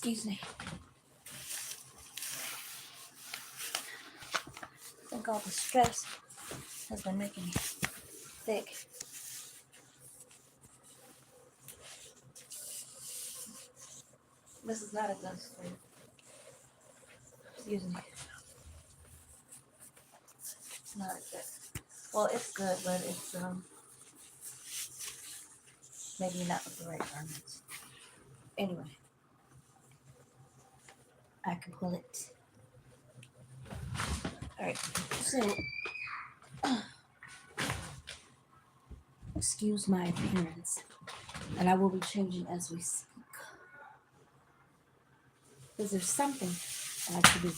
Excuse me. I think all the stress has been making me thick. This is not a good sleep. Excuse me. It's not a good. Well, it's good, but it's maybe not with the right garments. Anyway, I can pull it. All right. So, excuse my appearance, and I will be changing as we speak. Because there's something I like to do.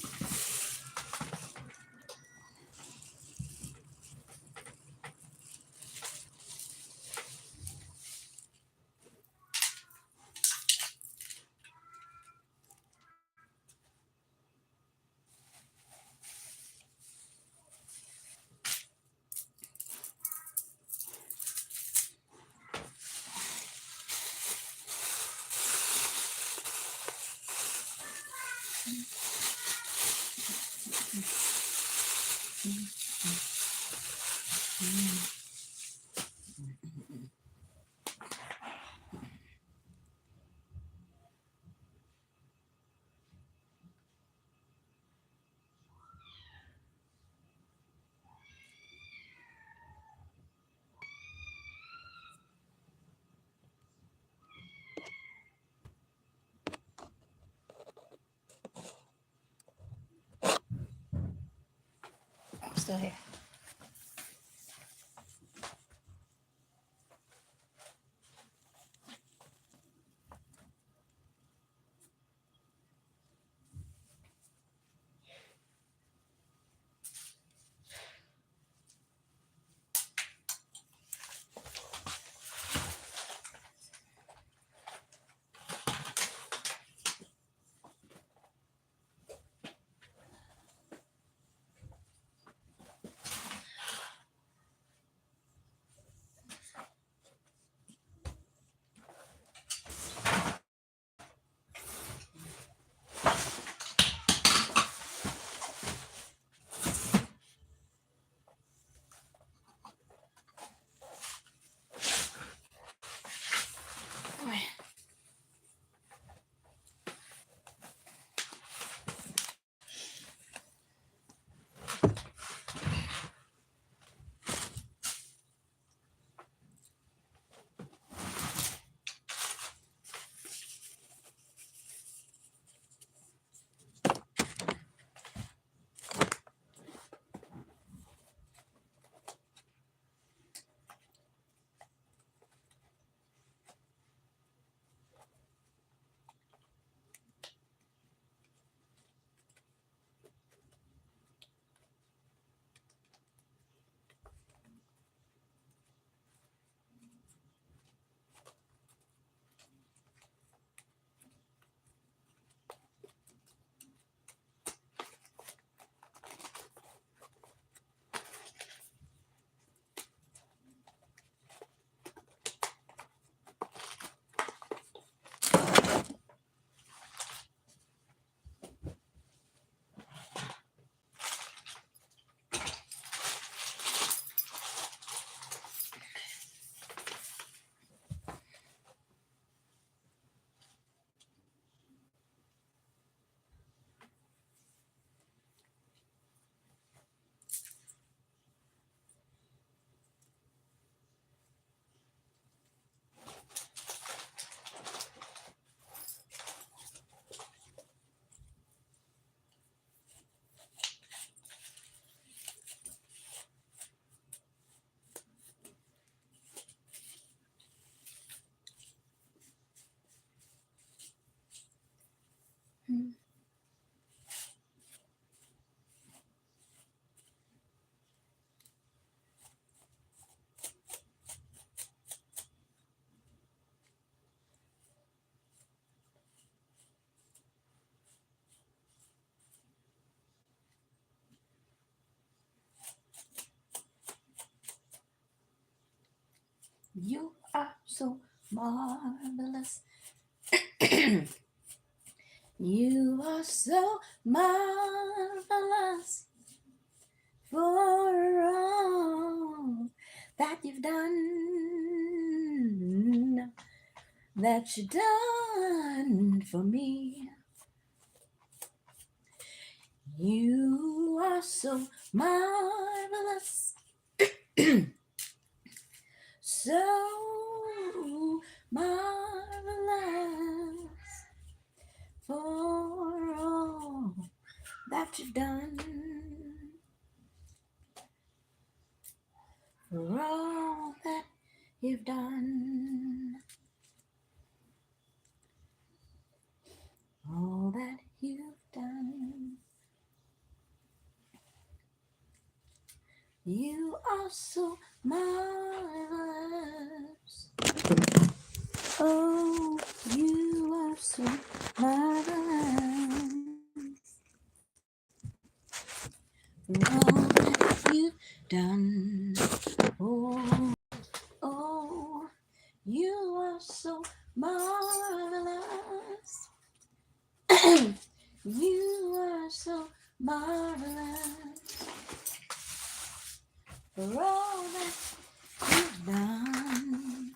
I'm still here. You are so marvelous. You are so marvelous for all that you've done, that you've done for me. You are so marvelous, so marvelous for all that you've done, for all that you've done, all that you've done. You are so marvelous. Oh, you are so marvelous. All that you've done. Oh, oh, you are so marvelous. You are so marvelous for all that you've done,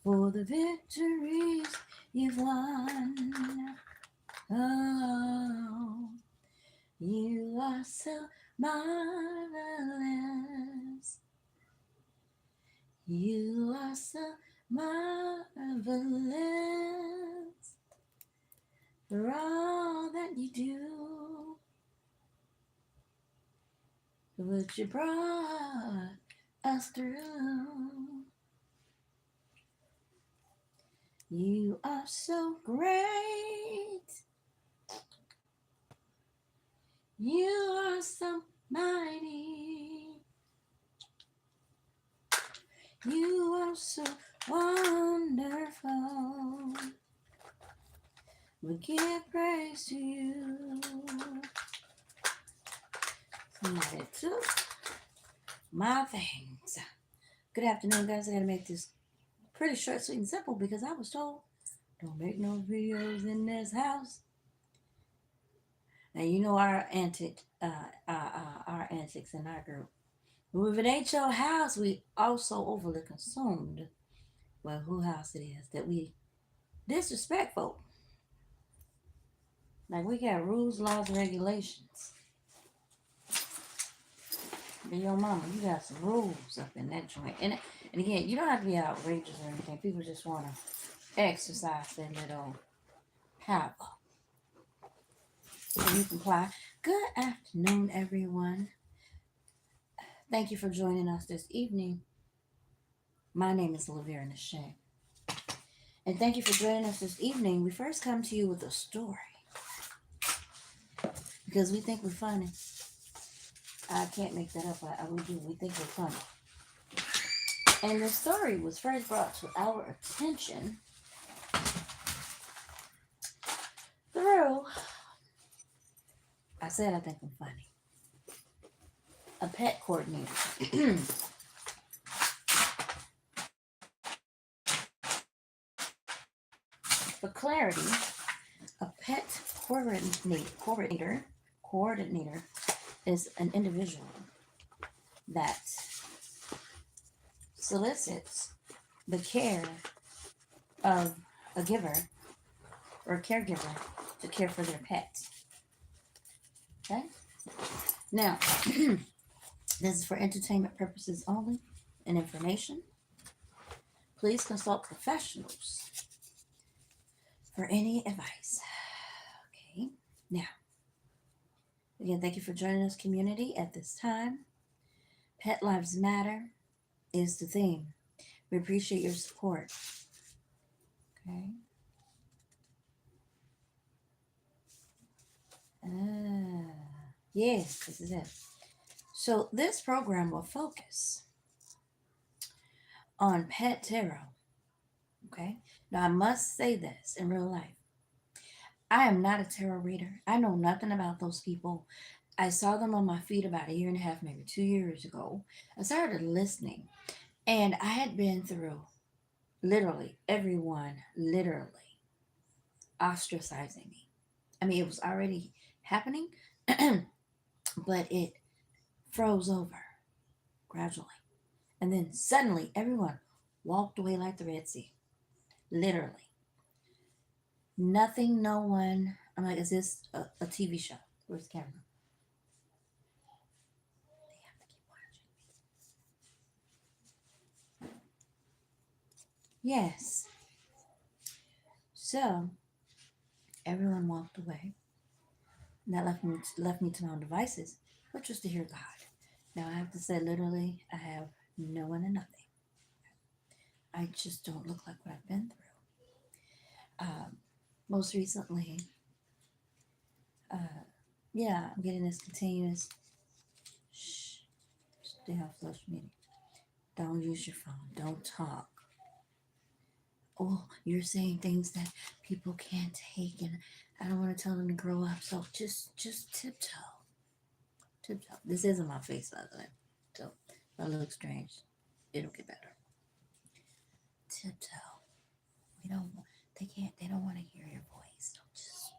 for the victories you've won. Oh, you are so marvelous. You are so marvelous for all that you do, what you brought us through. You are so great. You are so mighty. You are so wonderful. We give praise to you. Somebody took my things. Good afternoon, guys. I gotta make this pretty short, sweet, and simple because I was told don't make no videos in this house. Now you know our antics in our group. Well, if it ain't your house, we also overly consumed. Well, who house it is that we disrespectful. Like we got rules, laws, regulations. But your mama, you got some rules up in that joint. And again, you don't have to be outrageous or anything. People just want to exercise their little power. So you comply. Good afternoon, everyone. Thank you for joining us this evening. My name is msveeshay. And thank you for joining us this evening. We first come to you with a story. Because we think we're funny. I can't make that up. We do. We think we're funny. And the story was first brought to our attention through, I said I think I'm funny, a pet coordinator. For clarity, a pet coordinator is an individual that solicits the care of a giver or a caregiver to care for their pet. Okay? Now, this is for entertainment purposes only and information. Please consult professionals for any advice. Okay? Now, again, thank you for joining us, community, at this time. Pet Lives Matter is the theme. We appreciate your support. Okay? Yes, this is it. So this program will focus on pet tarot. Okay? Now I must say this in real life. I am not a tarot reader. I know nothing about those people. I saw them on my feed about a year and a half, maybe 2 years ago. I started listening, and I had been through literally everyone, literally. ostracizing me. I mean, it was already happening, but it froze over gradually. And then suddenly everyone walked away like the Red Sea. Literally. Nothing, no one. I'm like, is this a TV show? Where's the camera? They have to keep watching. Yes. So everyone walked away. And that left me to my own devices, which was to hear God. Now I have to say, literally, I have no one and nothing. I just don't look like what I've been through. Most recently, uh, yeah, I'm getting this continuous shh, stay off social media. Don't use your phone. Don't talk. Oh, you're saying things that people can't take, and I don't want to tell them to grow up. So just tiptoe, tiptoe. This isn't my face, by the way. So if I look strange, it'll get better. Tiptoe. We don't. They can't. They don't want to hear your voice. So just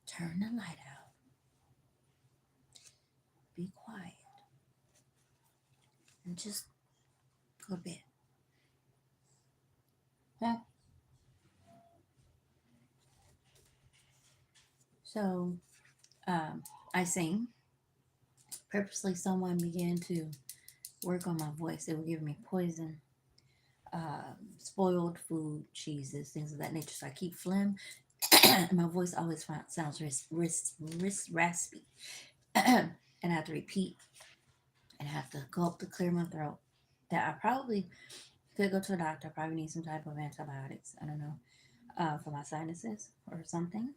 turn the light out. Be quiet, and just go to bed. Huh? So I sing. Purposely, someone began to work on my voice. They were giving me poison, spoiled food, cheeses, things of that nature. So I keep phlegm, and my voice always sounds raspy. And I have to repeat and I have to gulp to clear my throat. That I probably could go to a doctor. I probably need some type of antibiotics. I don't know, for my sinuses or something.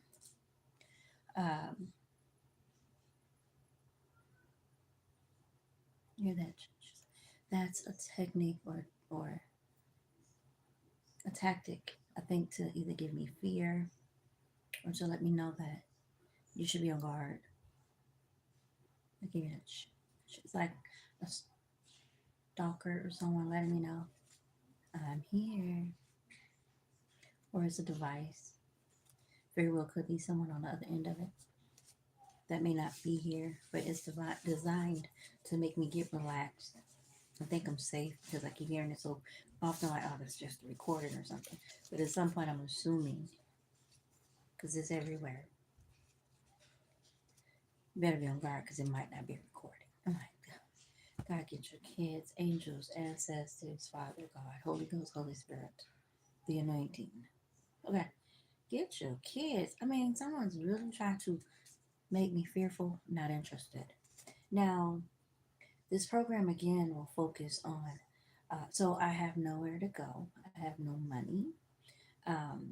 Um, hear that? That's a technique or a tactic, I think, to either give me fear or to let me know that you should be on guard. I give you that. It's like a stalker or someone letting me know I'm here, or it's a device. Very well could be someone on the other end of it that may not be here, but it's designed to make me get relaxed. I think I'm safe because I keep hearing it so often, like, oh, that's just a recording or something. But at some point, I'm assuming, because it's everywhere, you better be on guard because it might not be recording. I'm like, God, get your kids, angels, ancestors, Father God, Holy Ghost, Holy Spirit, the anointing. Okay, get your kids. I mean, someone's really trying to make me fearful, not interested. Now, this program again will focus on. So I have nowhere to go. I have no money.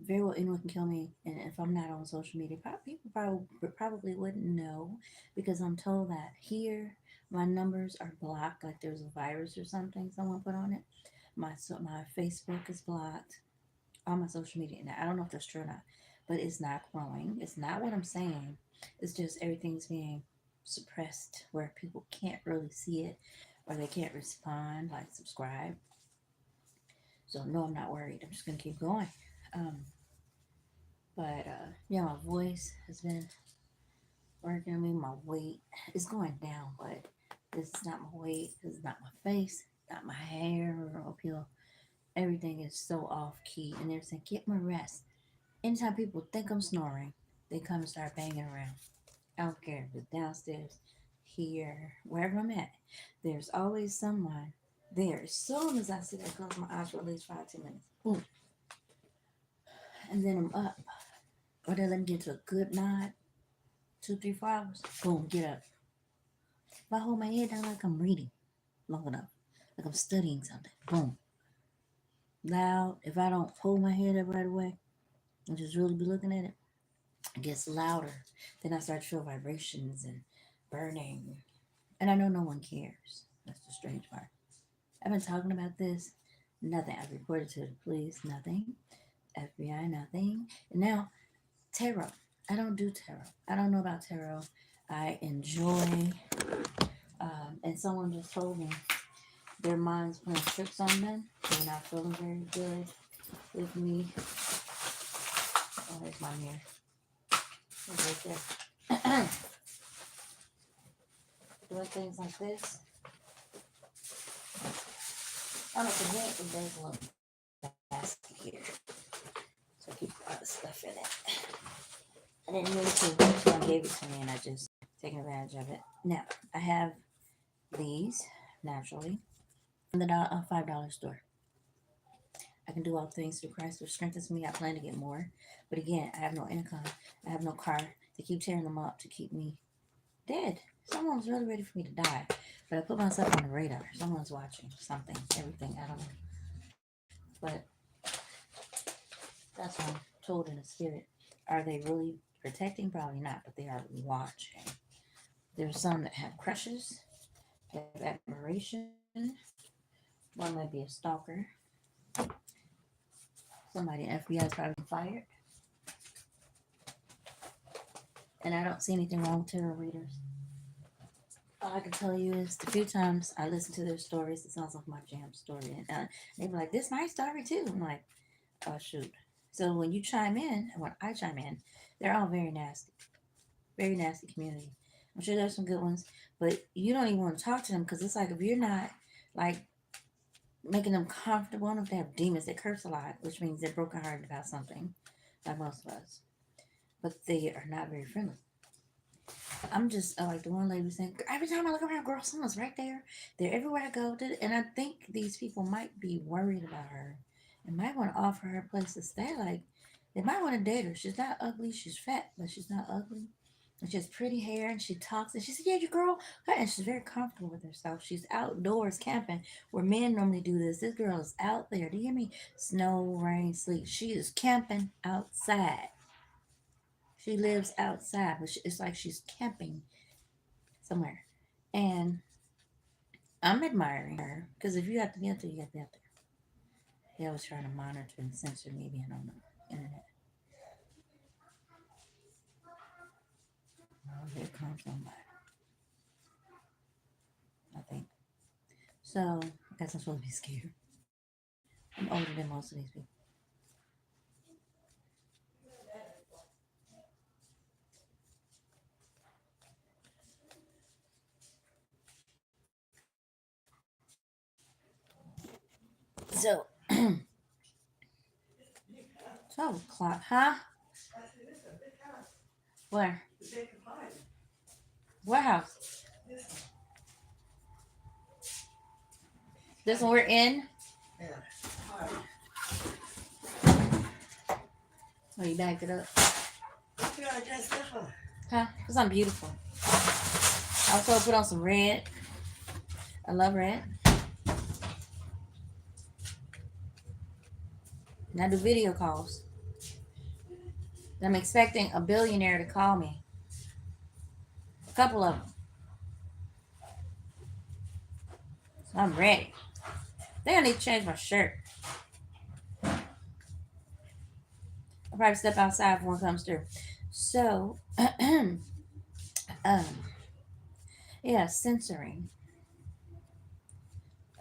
Very well, anyone can kill me, and if I'm not on social media, people probably wouldn't know because I'm told that here my numbers are blocked, like there's a virus or something someone put on it. My Facebook is blocked. All my social media. Now I don't know if that's true or not, but it's not growing. It's not what I'm saying. It's just everything's being suppressed where people can't really see it or they can't respond, like subscribe. So no, I'm not worried. I'm just gonna keep going. Um, but yeah, my voice has been working on me. My weight is going down, but this is not my weight. This is not my face, not my hair or uphill. Everything is so off key, and they're saying, "Get more rest." Anytime people think I'm snoring, they come and start banging around. I don't care if it's downstairs, here, wherever I'm at. There's always someone there. As soon as I sit there, close my eyes for at least 5, 10 minutes. Boom. And then I'm up. Or they let me get to a good nod, 2, 3, 4 hours. Boom, get up. If I hold my head down like I'm reading long enough, like I'm studying something, boom. Loud. If I don't hold my head up right away and just really be looking at it, it gets louder. Then I start to feel vibrations and burning. And I know no one cares. That's the strange part. I've been talking about this. Nothing. I've reported to the police. Nothing. FBI. Nothing. And now, tarot. I don't do tarot. I don't know about tarot. I enjoy. And someone just told me their mind's playing tricks on them. They're not feeling very good with me. Oh, there's my mirror. right there. Doing things like this. On the convenience, there's a little basket here. So I keep a lot of stuff in it. I didn't mean to. Someone gave it to me and I just taken advantage of it. Now, I have these, naturally, from the $5 store. I can do all things through Christ who strengthens me. I plan to get more. But again, I have no income. I have no car to keep tearing them up to keep me dead. Someone's really ready for me to die. But I put myself on the radar. Someone's watching something, everything. I don't know. But that's what I'm told in the spirit. Are they really protecting? Probably not, but they are watching. There's some that have crushes, they have admiration. One might be a stalker. Somebody in FBI is probably fired. And I don't see anything wrong with tarot readers. All I can tell you is the few times I listen to their stories, it sounds like my jam story. And they be like, this my story too. I'm like, oh, shoot. So when you chime in, and when I chime in, they're all very nasty. Very nasty community. I'm sure there's some good ones, but you don't even want to talk to them because it's like if you're not like making them comfortable enough to have demons, they curse a lot, which means they're brokenhearted about something, like most of us. But they are not very friendly. I'm just like the one lady was saying, every time I look around, girl, someone's right there. They're everywhere I go. And I think these people might be worried about her and might want to offer her a place to stay. Like, they might want to date her. She's not ugly. She's fat, but she's not ugly. And she has pretty hair and she talks and she said, yeah, you girl. And she's very comfortable with herself. She's outdoors camping where men normally do this. This girl is out there. Do you hear me? Snow, rain, sleet. She is camping outside. She lives outside, but it's like she's camping somewhere. And I'm admiring her because if you have to be out there, you got to be out there. They always trying to monitor and censor me being on the internet. Oh, here comes somebody, I think. So, I guess I'm supposed to be scared. I'm older than most of these people. So, 12 o'clock, huh? Where? What house? This one we're in? Oh, you backed it up. Huh? Because I'm beautiful. I also put on some red. I love red. And I do video calls. And I'm expecting a billionaire to call me. A couple of them. So I'm ready. I think I need to change my shirt. I'll probably step outside if one comes through. So, um, yeah, censoring.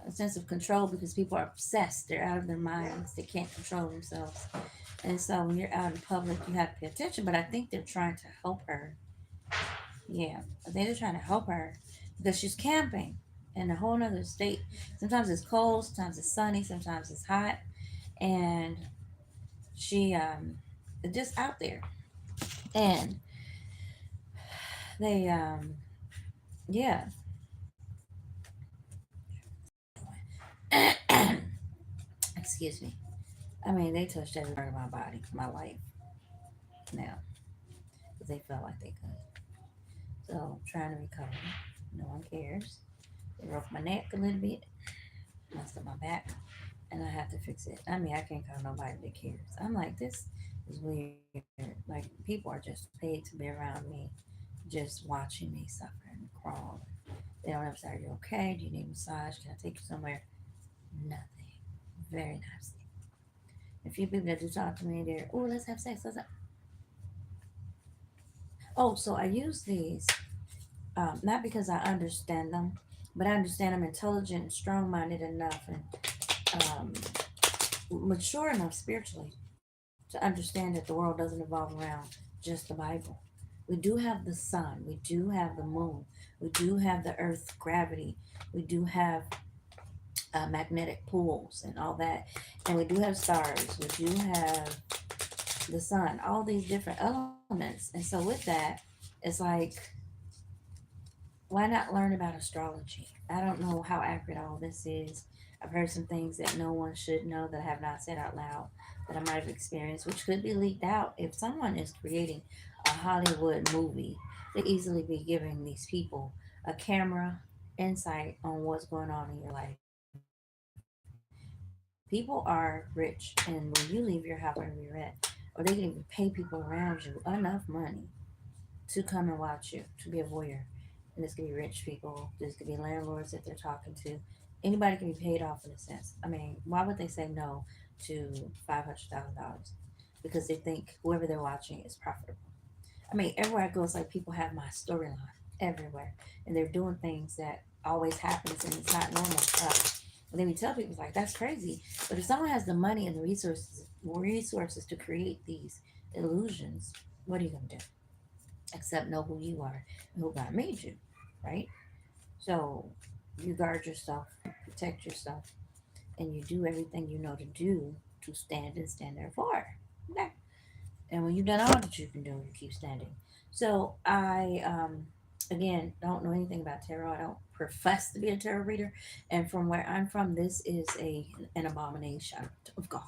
A sense of control because people are obsessed. They're out of their minds. They can't control themselves. And so when you're out in public, you have to pay attention. But I think they're trying to help her. Yeah, I think they're trying to help her because she's camping in a whole nother state. Sometimes it's cold, sometimes it's sunny, sometimes it's hot. And she is just out there. And they yeah. Excuse me. I mean, they touched every part of my body, my life now, because they felt like they could. So I'm trying to recover. No one cares. They broke my neck a little bit, messed up my back, and I have to fix it. I mean, I can't call nobody that cares. I'm like, this is weird. Like, people are just paid to be around me, just watching me suffer and crawl. They don't ever say, are you okay? Do you need a massage? Can I take you somewhere? Nothing. Very nasty. A few people that do talk to me, they're, oh, let's have sex. Oh, so I use these not because I understand them, but I understand I'm intelligent and strong minded enough and um, mature enough spiritually to understand that the world doesn't revolve around just the Bible. We do have the sun. We do have the moon. We do have the earth's gravity. We do have magnetic pools and all that. And we do have stars. We do have the sun. All these different elements. And so with that, it's like, why not learn about astrology? I don't know how accurate all this is. I've heard some things that no one should know that I have not said out loud that I might have experienced, which could be leaked out. If someone is creating a Hollywood movie, they easily be giving these people a camera insight on what's going on in your life. People are rich, and when you leave your house, wherever you're at, or they can even pay people around you enough money to come and watch you, to be a voyeur. And this could be rich people, this could be landlords that they're talking to. Anybody can be paid off in a sense. I mean, why would they say no to $500,000? Because they think whoever they're watching is profitable. I mean, everywhere I go, it's like people have my storyline everywhere, and they're doing things that always happens, and it's not normal stuff. And then we tell people like that's crazy, but if someone has the money and the resources to create these illusions, what are you gonna do? Except know who you are and who God made you, right? So you guard yourself, protect yourself, and you do everything you know to do to stand and stand there for. Okay. And when you've done all that you can do, you keep standing. So I, again, don't know anything about tarot. I don't profess to be a tarot reader, and from where I'm from, this is an abomination of God.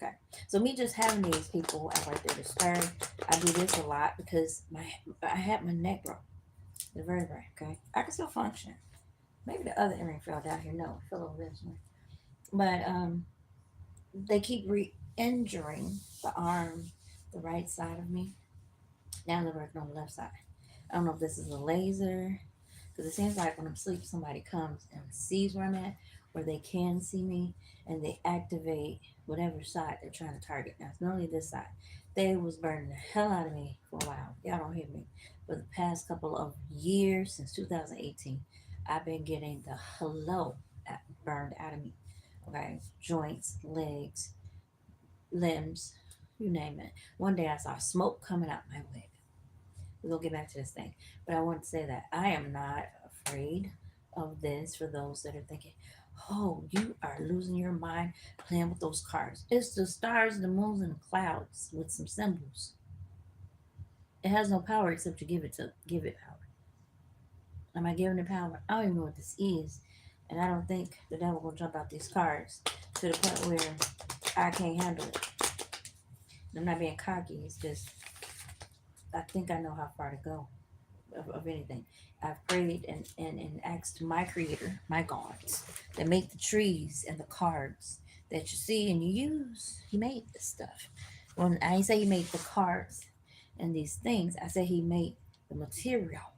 Okay, so me just having these people act like they're disturbed. I do this a lot because I had my neck broke, the vertebrae. Okay, I can still function. Maybe the other earring fell down here. No, it fell over this one. But they keep re-injuring the arm, the right side of me. Now they're working on the left side. I don't know if this is a laser, because it seems like when I'm asleep, somebody comes and sees where I'm at, or they can see me, and they activate whatever side they're trying to target. Now, it's not only this side. They was burning the hell out of me for a while. Y'all don't hear me. For the past couple of years, since 2018, I've been getting the hello burned out of me. Okay, joints, legs, limbs, you name it. One day I saw smoke coming out my wig. We're gonna get back to this thing. But I want to say that I am not afraid of this for those that are thinking, oh, you are losing your mind playing with those cards. It's the stars, the moons, and the clouds with some symbols. It has no power except to give it power. Am I giving it power? I don't even know what this is. And I don't think the devil will jump out these cards to the point where I can't handle it. I'm not being cocky, it's just I think I know how far to go of anything. I've prayed and asked my creator, my gods, that make the trees and the cards that you see and you use. He made this stuff. When I say he made the cards and these things, I say he made the material.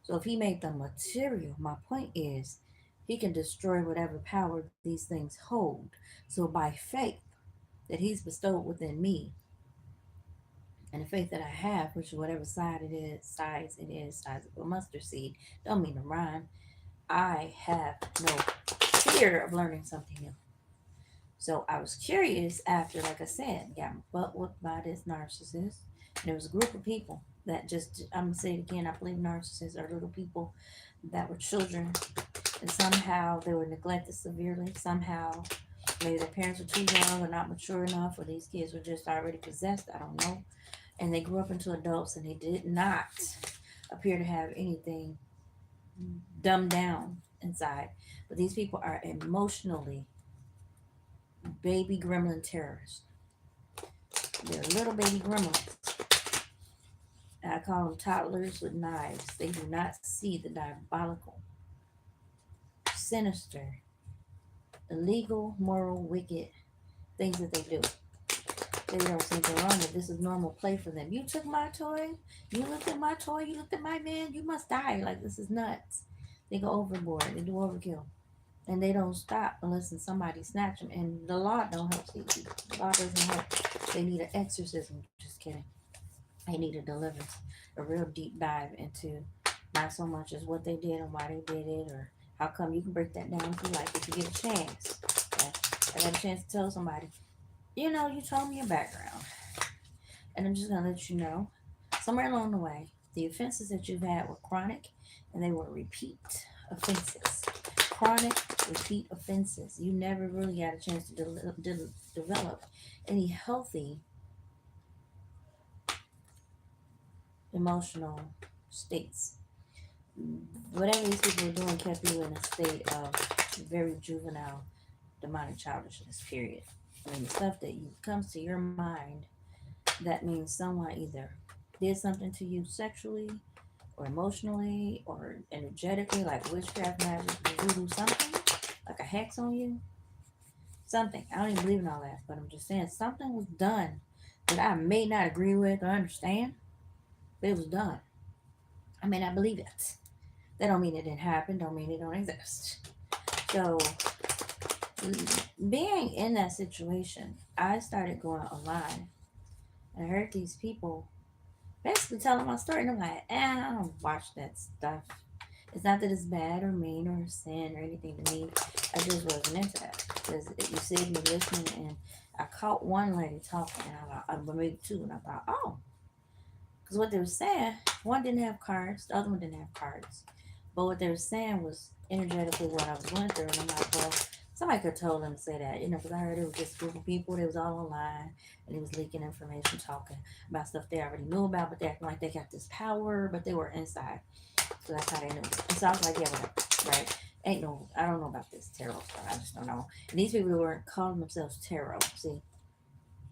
So if he made the material, my point is he can destroy whatever power these things hold. So by faith that he's bestowed within me, and the faith that I have, which is whatever size of a mustard seed, don't mean to rhyme. I have no fear of learning something new. So I was curious after, like I said, got my butt whooped by this narcissist. And there was a group of people that just, I'm going to say it again, I believe narcissists are little people that were children. And somehow they were neglected severely. Somehow maybe their parents were too young or not mature enough, or these kids were just already possessed. I don't know. And they grew up into adults and they did not appear to have anything dumbed down inside. But these people are emotionally baby gremlin terrorists. They're little baby gremlins. And I call them toddlers with knives. They do not see the diabolical, sinister, illegal, moral, wicked things that they do. They don't think they're wrong, but this is normal play for them. You took my toy, you looked at my toy, you looked at my man, you must die. Like, this is nuts. They go overboard, they do overkill. And they don't stop unless somebody snatch them. And the law don't help these people. The law doesn't help. They need an exorcism. Just kidding. They need a deliverance, a real deep dive into not so much as what they did and why they did it, or how come. You can break that down if you like, if you get a chance. Okay? I got a chance to tell somebody, you know, you told me your background. And I'm just going to let you know Somewhere along the way, the offenses that you've had were chronic and they were repeat offenses. Chronic, repeat offenses. You never really had a chance to develop any healthy emotional states. Whatever these people were doing kept you in a state of very juvenile, demonic childishness, period. I mean, the stuff that comes to your mind, that means someone either did something to you sexually or emotionally or energetically, like witchcraft, magic, voodoo, something, like a hex on you, something. I don't even believe in all that, but I'm just saying something was done that I may not agree with or understand, but it was done. I may not believe it. That don't mean it didn't happen, don't mean it don't exist. So being in that situation, I started going online and I heard these people basically telling my story, and I'm like, I don't watch that stuff. It's not that it's bad or mean or sin or anything to me. I just wasn't into that because you sit and you listen, and I caught one lady talking, and I thought, maybe two, and I thought, oh, because what they were saying, one didn't have cards, the other one didn't have cards, but what they were saying was energetically what I was going through, and I'm like, well, somebody could have told them to say that, because I heard it was just a group of people, they was all online, and they was leaking information, talking about stuff they already knew about, but they acting like they got this power, but they were inside. So that's how they knew. And so I was like, yeah, whatever, right? Ain't no, I don't know about this tarot stuff. I just don't know. And these people weren't calling themselves tarot. See,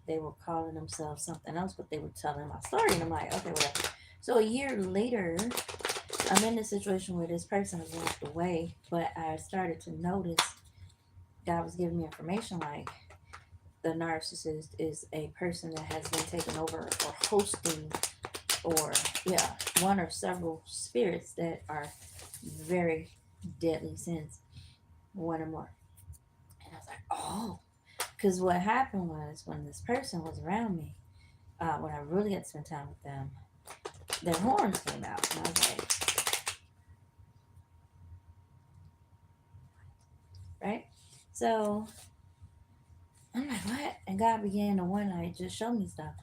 they were calling themselves something else, but they were telling my story. And I'm like, okay, whatever. So a year later, I'm in this situation where this person has walked away, but I started to notice God was giving me information like the narcissist is a person that has been taken over or hosting or yeah, one or several spirits that are very deadly sins, one or more. And I was like, oh, because what happened was when this person was around me, when I really had to spend time with them, their horns came out, and I was like, right. So I'm like, what? And God began to one night just show me stuff.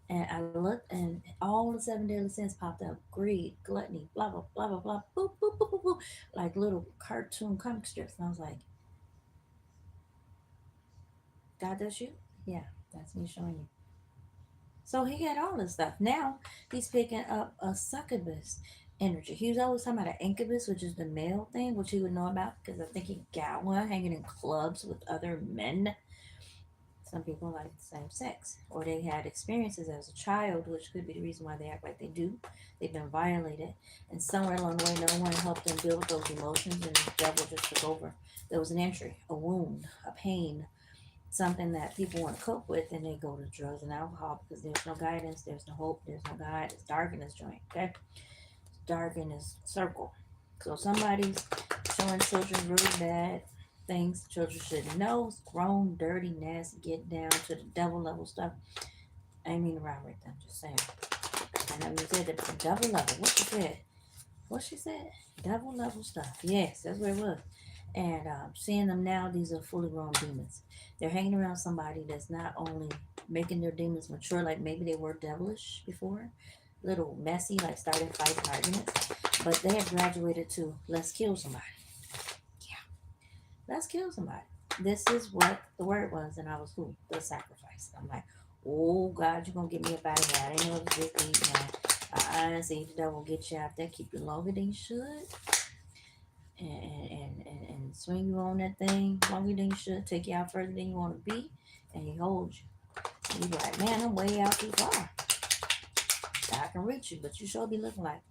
And I looked, and all the seven deadly sins popped up: greed, gluttony, blah blah blah blah blah, boop boop boop boop boop, like little cartoon comic strips. And I was like, God, that's you? Yeah, that's me showing you. So he had all this stuff. Now he's picking up a succubus energy. He was always talking about an incubus, which is the male thing, which he would know about because I think he got one hanging in clubs with other men. Some people like the same sex, or they had experiences as a child, which could be the reason why they act like they do. They've been violated, and somewhere along the way, no one helped them deal with those emotions, and the devil just took over. There was an entry, a wound, a pain, something that people want to cope with, and they go to drugs and alcohol because there's no guidance, there's no hope, there's no God. It's dark in this joint, okay? It's dark in this circle. So somebody's showing children really bad things children shouldn't know. It's grown, dirty, nasty, get down to the devil level stuff. I ain't mean to rhyme right there, I'm just saying. I know you said the devil level. What she said? What she said? Devil level stuff. Yes, that's what it was. And seeing them now, these are fully grown demons. They're hanging around somebody that's not only making their demons mature, like maybe they were devilish before, little messy, like starting fights and arguments, but they have graduated to let's kill somebody. Yeah, let's kill somebody. This is what the word was, and I was who? The sacrifice. I'm like, oh God, you're gonna get me up out of here. I didn't know it was this deep now. I see the devil get you out there, keep you longer than you should, and swing you on that thing longer than you should, take you out further than you want to be, and he holds you. And you're like, man, I'm way out too far. I can reach you, but you sure be looking like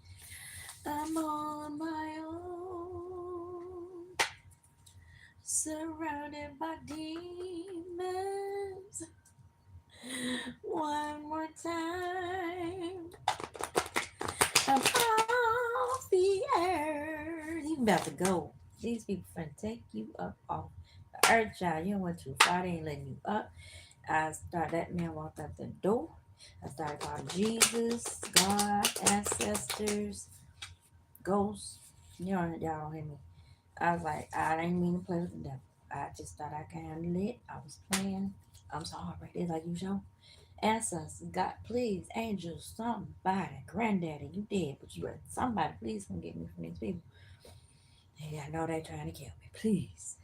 I'm on my own, surrounded by demons. One more time, I'm off the earth. You about to go. These people finna take you up off the earth, child. You went too far. They ain't letting you up. That man walked out the door. I started calling Jesus, God, ancestors, ghosts. Y'all don't hear me. I was like, I didn't mean to play with the devil. I just thought I could handle it. I was playing. I'm sorry. It's like you show. Ancestors, God, please, angels, somebody, granddaddy, you dead, but you somebody, please come get me from these people. Yeah, I know they trying to kill me, please.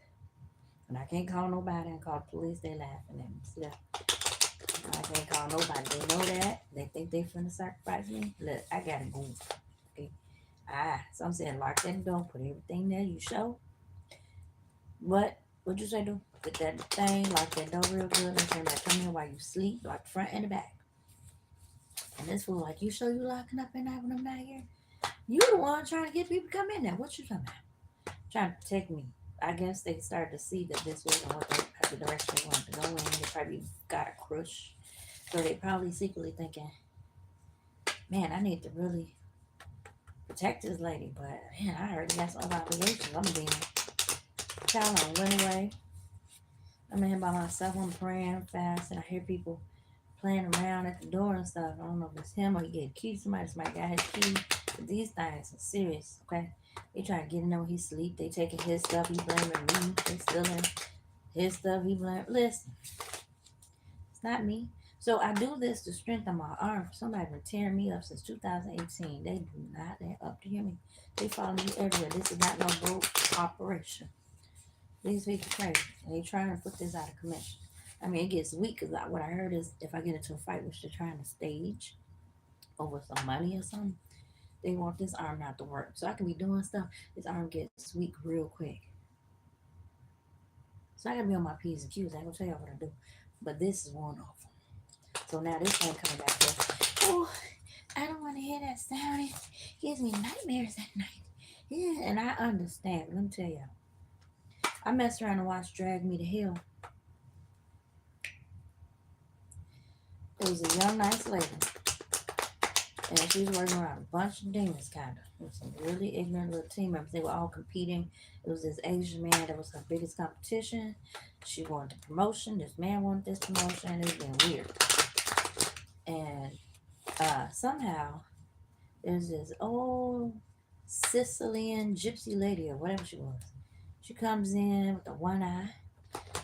And I can't call nobody and call the police, they laughing at me. See that? I can't call nobody. They know that. They think they finna sacrifice me. Look, I gotta go. Okay. So I'm saying lock that door, put everything there, you show. What'd you say do? Get that thing, lock that door real good, and turn that come in while you sleep, like front and the back. And this fool like, you sure you locking up at night when I'm not here? You the one trying to get people to come in there. What you talking about? Trying to protect me. I guess they started to see that this wasn't what the direction they wanted to go in. They probably got a crush. So they probably secretly thinking, man, I need to really protect this lady. But man, I heard he has other obligations. I'm being child on went away. I'm in here by myself. I'm praying fast, and I hear people playing around at the door and stuff. I don't know if it's him or he get a key. Somebody got his key. But these things are serious, okay? They try to get in there when he sleep. They taking his stuff. He blaming me. They stealing his stuff. He blaming. Listen, it's not me. So I do this to strengthen my arm. Somebody been tearing me up since 2018. They do not let up to hear me. They follow me everywhere. This is not no broke operation. These people crazy. And they trying to put this out of commission. I mean, it gets weak because what I heard is if I get into a fight, which they're trying to stage over some money or something, they want this arm not to work. So I can be doing stuff, this arm gets weak real quick. So I gotta be on my P's and Q's. I ain't gonna tell y'all what I do. But this is one of them. So now this one coming back with, oh, I don't want to hear that sound. It gives me nightmares at night. Yeah, and I understand. Let me tell y'all. I messed around and watched Drag Me to Hell. It was a young, nice lady. And she was working around a bunch of demons, kind of. With some really ignorant little team members. They were all competing. It was this Asian man that was her biggest competition. She wanted the promotion. This man wanted this promotion. It was being weird. And somehow, there's this old Sicilian gypsy lady or whatever she was. She comes in with the one eye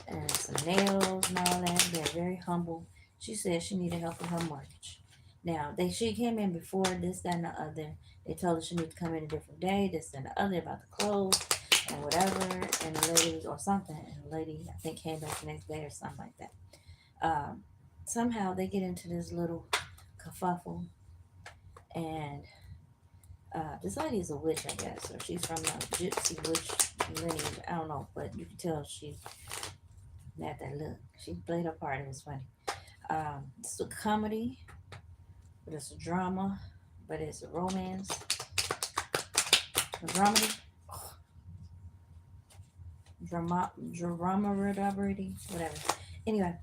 and some nails and all that. They're very humble. She said she needed help with her mortgage. Now, she came in before this, that, and the other. They told her she needed to come in a different day, this and the other, about the clothes and whatever. And the lady, or something, and the lady, I think, came back the next day or something like that. Somehow they get into this little kerfuffle, and this lady is a witch, I guess, or she's from the gypsy witch lineage. I don't know, but you can tell she had that look. She played her part. It was funny. It's a comedy, but it's a drama, but it's a romance, a dramedy, whatever. Anyway,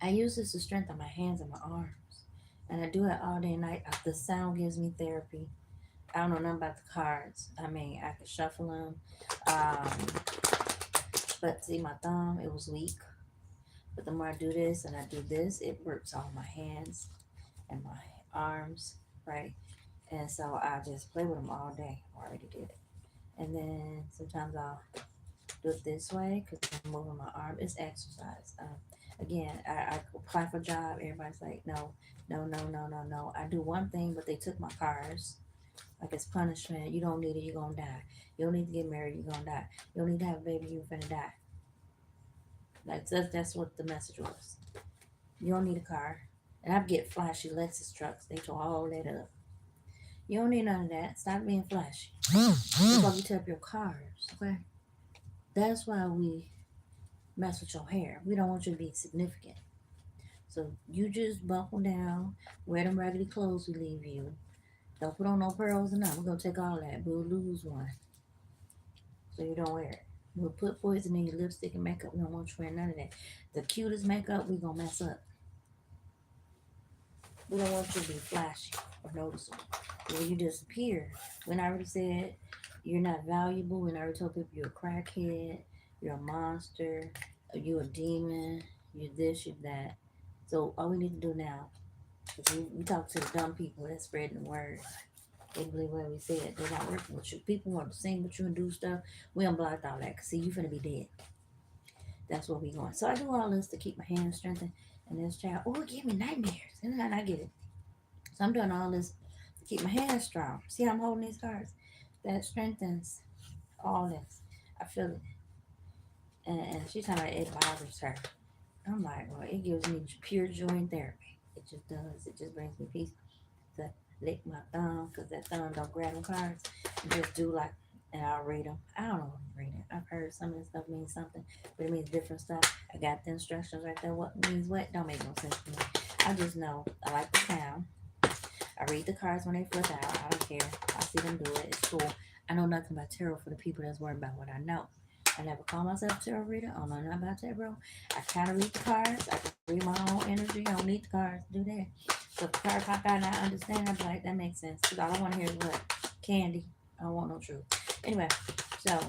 I use this to strengthen my hands and my arms, and I do it all day and night. The sound gives me therapy. I don't know nothing about the cards. I mean, I can shuffle them. Um, but see, my thumb, it was weak. But the more I do this and I do this, it works all my hands and my arms, right? And so I just play with them all day. I already did it. And then sometimes I'll do it this way because I'm moving my arm. It's exercise. Again, I apply for a job. Everybody's like, no, no, no, no, no, no. I do one thing, but they took my cars. Like it's punishment. You don't need it, you're gonna die. You don't need to get married, you're gonna die. You don't need to have a baby, you're gonna die. Like that's what the message was. You don't need a car. And I get flashy Lexus trucks. They tore all that up. You don't need none of that. Stop being flashy. That's why we tear up your cars, okay? That's why we mess with your hair. We don't want you to be significant. So you just buckle down, wear them raggedy clothes we leave you. Don't put on no pearls or nothing. We're gonna take all that. We'll lose one. So you don't wear it. We'll put poison in your lipstick and makeup. We don't want you wearing none of that. The cutest makeup, we gonna mess up. We don't want you to be flashy or noticeable. When you disappear, when I already said you're not valuable, when I already told people you're a crackhead, you're a monster, you're a demon, you're this, you're that. So all we need to do now, because we talk to the dumb people that's spreading the word. They believe what we said. They're not working with you. People want to sing with you and do stuff. We unblocked all that. Because see, you finna be dead. That's where we going. So I do all this to keep my hands strengthened. And this child, oh, it give me nightmares. And then I get it. So I'm doing all this to keep my hands strong. See how I'm holding these cards? That strengthens all this. I feel it. And she's talking about it bothers her. I'm like, well, it gives me pure joy and therapy. It just does. It just brings me peace to lick my thumb because that thumb don't grab the cards and just do like, and I'll read them. I don't know what I'm reading. I've heard some of this stuff means something, but it means different stuff. I got the instructions right there. What means what? Don't make no sense to me. I just know I like the sound. I read the cards when they flip out. I don't care. I see them do it. It's cool. I know nothing about tarot for the people that's worried about what I know. I never call myself a tarot reader. I don't know nothing about tarot. I kind of read the cards. I can read my own energy. I don't need the cards to do that. So if the card pop out and I understand, I'm like, that makes sense. Because all I want to hear is what? Candy. I don't want no truth. Anyway, so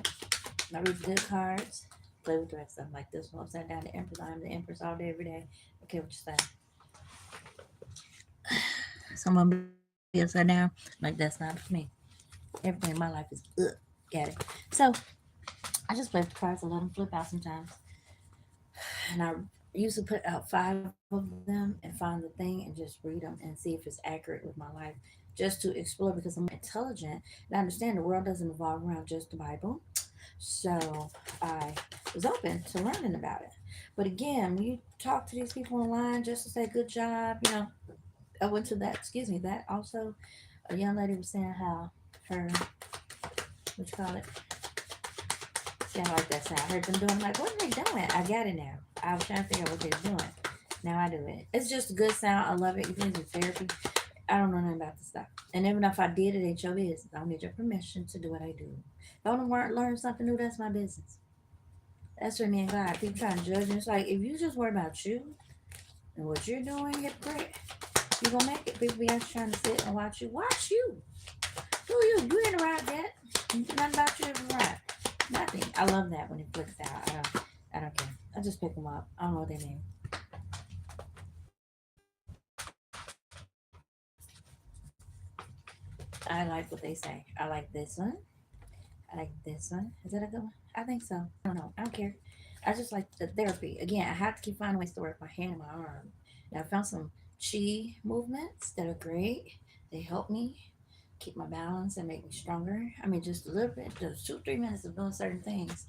I read the good cards. Play with the rest of them. Like this one upside down, the Empress. I am the Empress all day, every day. Okay, what you say? Someone be upside down. Like, that's not for me. Everything in my life is got it. So I just play with the cards and let them flip out sometimes. And I used to put out 5 of them and find the thing and just read them and see if it's accurate with my life, just to explore because I'm intelligent and I understand the world doesn't revolve around just the Bible. So I was open to learning about it. But again, when you talk to these people online just to say good job, I went to that, excuse me, that also a young lady was saying how her, what you call it, see, I like that sound. I heard them doing. I'm like, what are they doing? I got it now. I was trying to figure out what they're doing. Now I do it. It's just a good sound. I love it. You can use therapy. I don't know nothing about this stuff. And even if I did it, it's your business. I don't need your permission to do what I do. If I want to learn something new, that's my business. That's for me and God. People trying to judge me. It's like, if you just worry about you and what you're doing, hypocrite, you're going to make it. People be actually trying to sit and watch you. Watch you. Who are you? You ain't arrived yet. Nothing about you ever arrived. Nothing. I love that when it flicks out. I don't care. I just pick them up. I don't know what they mean. I like what they say. I like this one. I like this one. Is that a good one? I think so. I don't know. I don't care. I just like the therapy. Again, I have to keep finding ways to work my hand and my arm. Now, I found some chi movements that are great. They help me keep my balance and make me stronger. I mean, just a little bit, just 2, 3 minutes of doing certain things,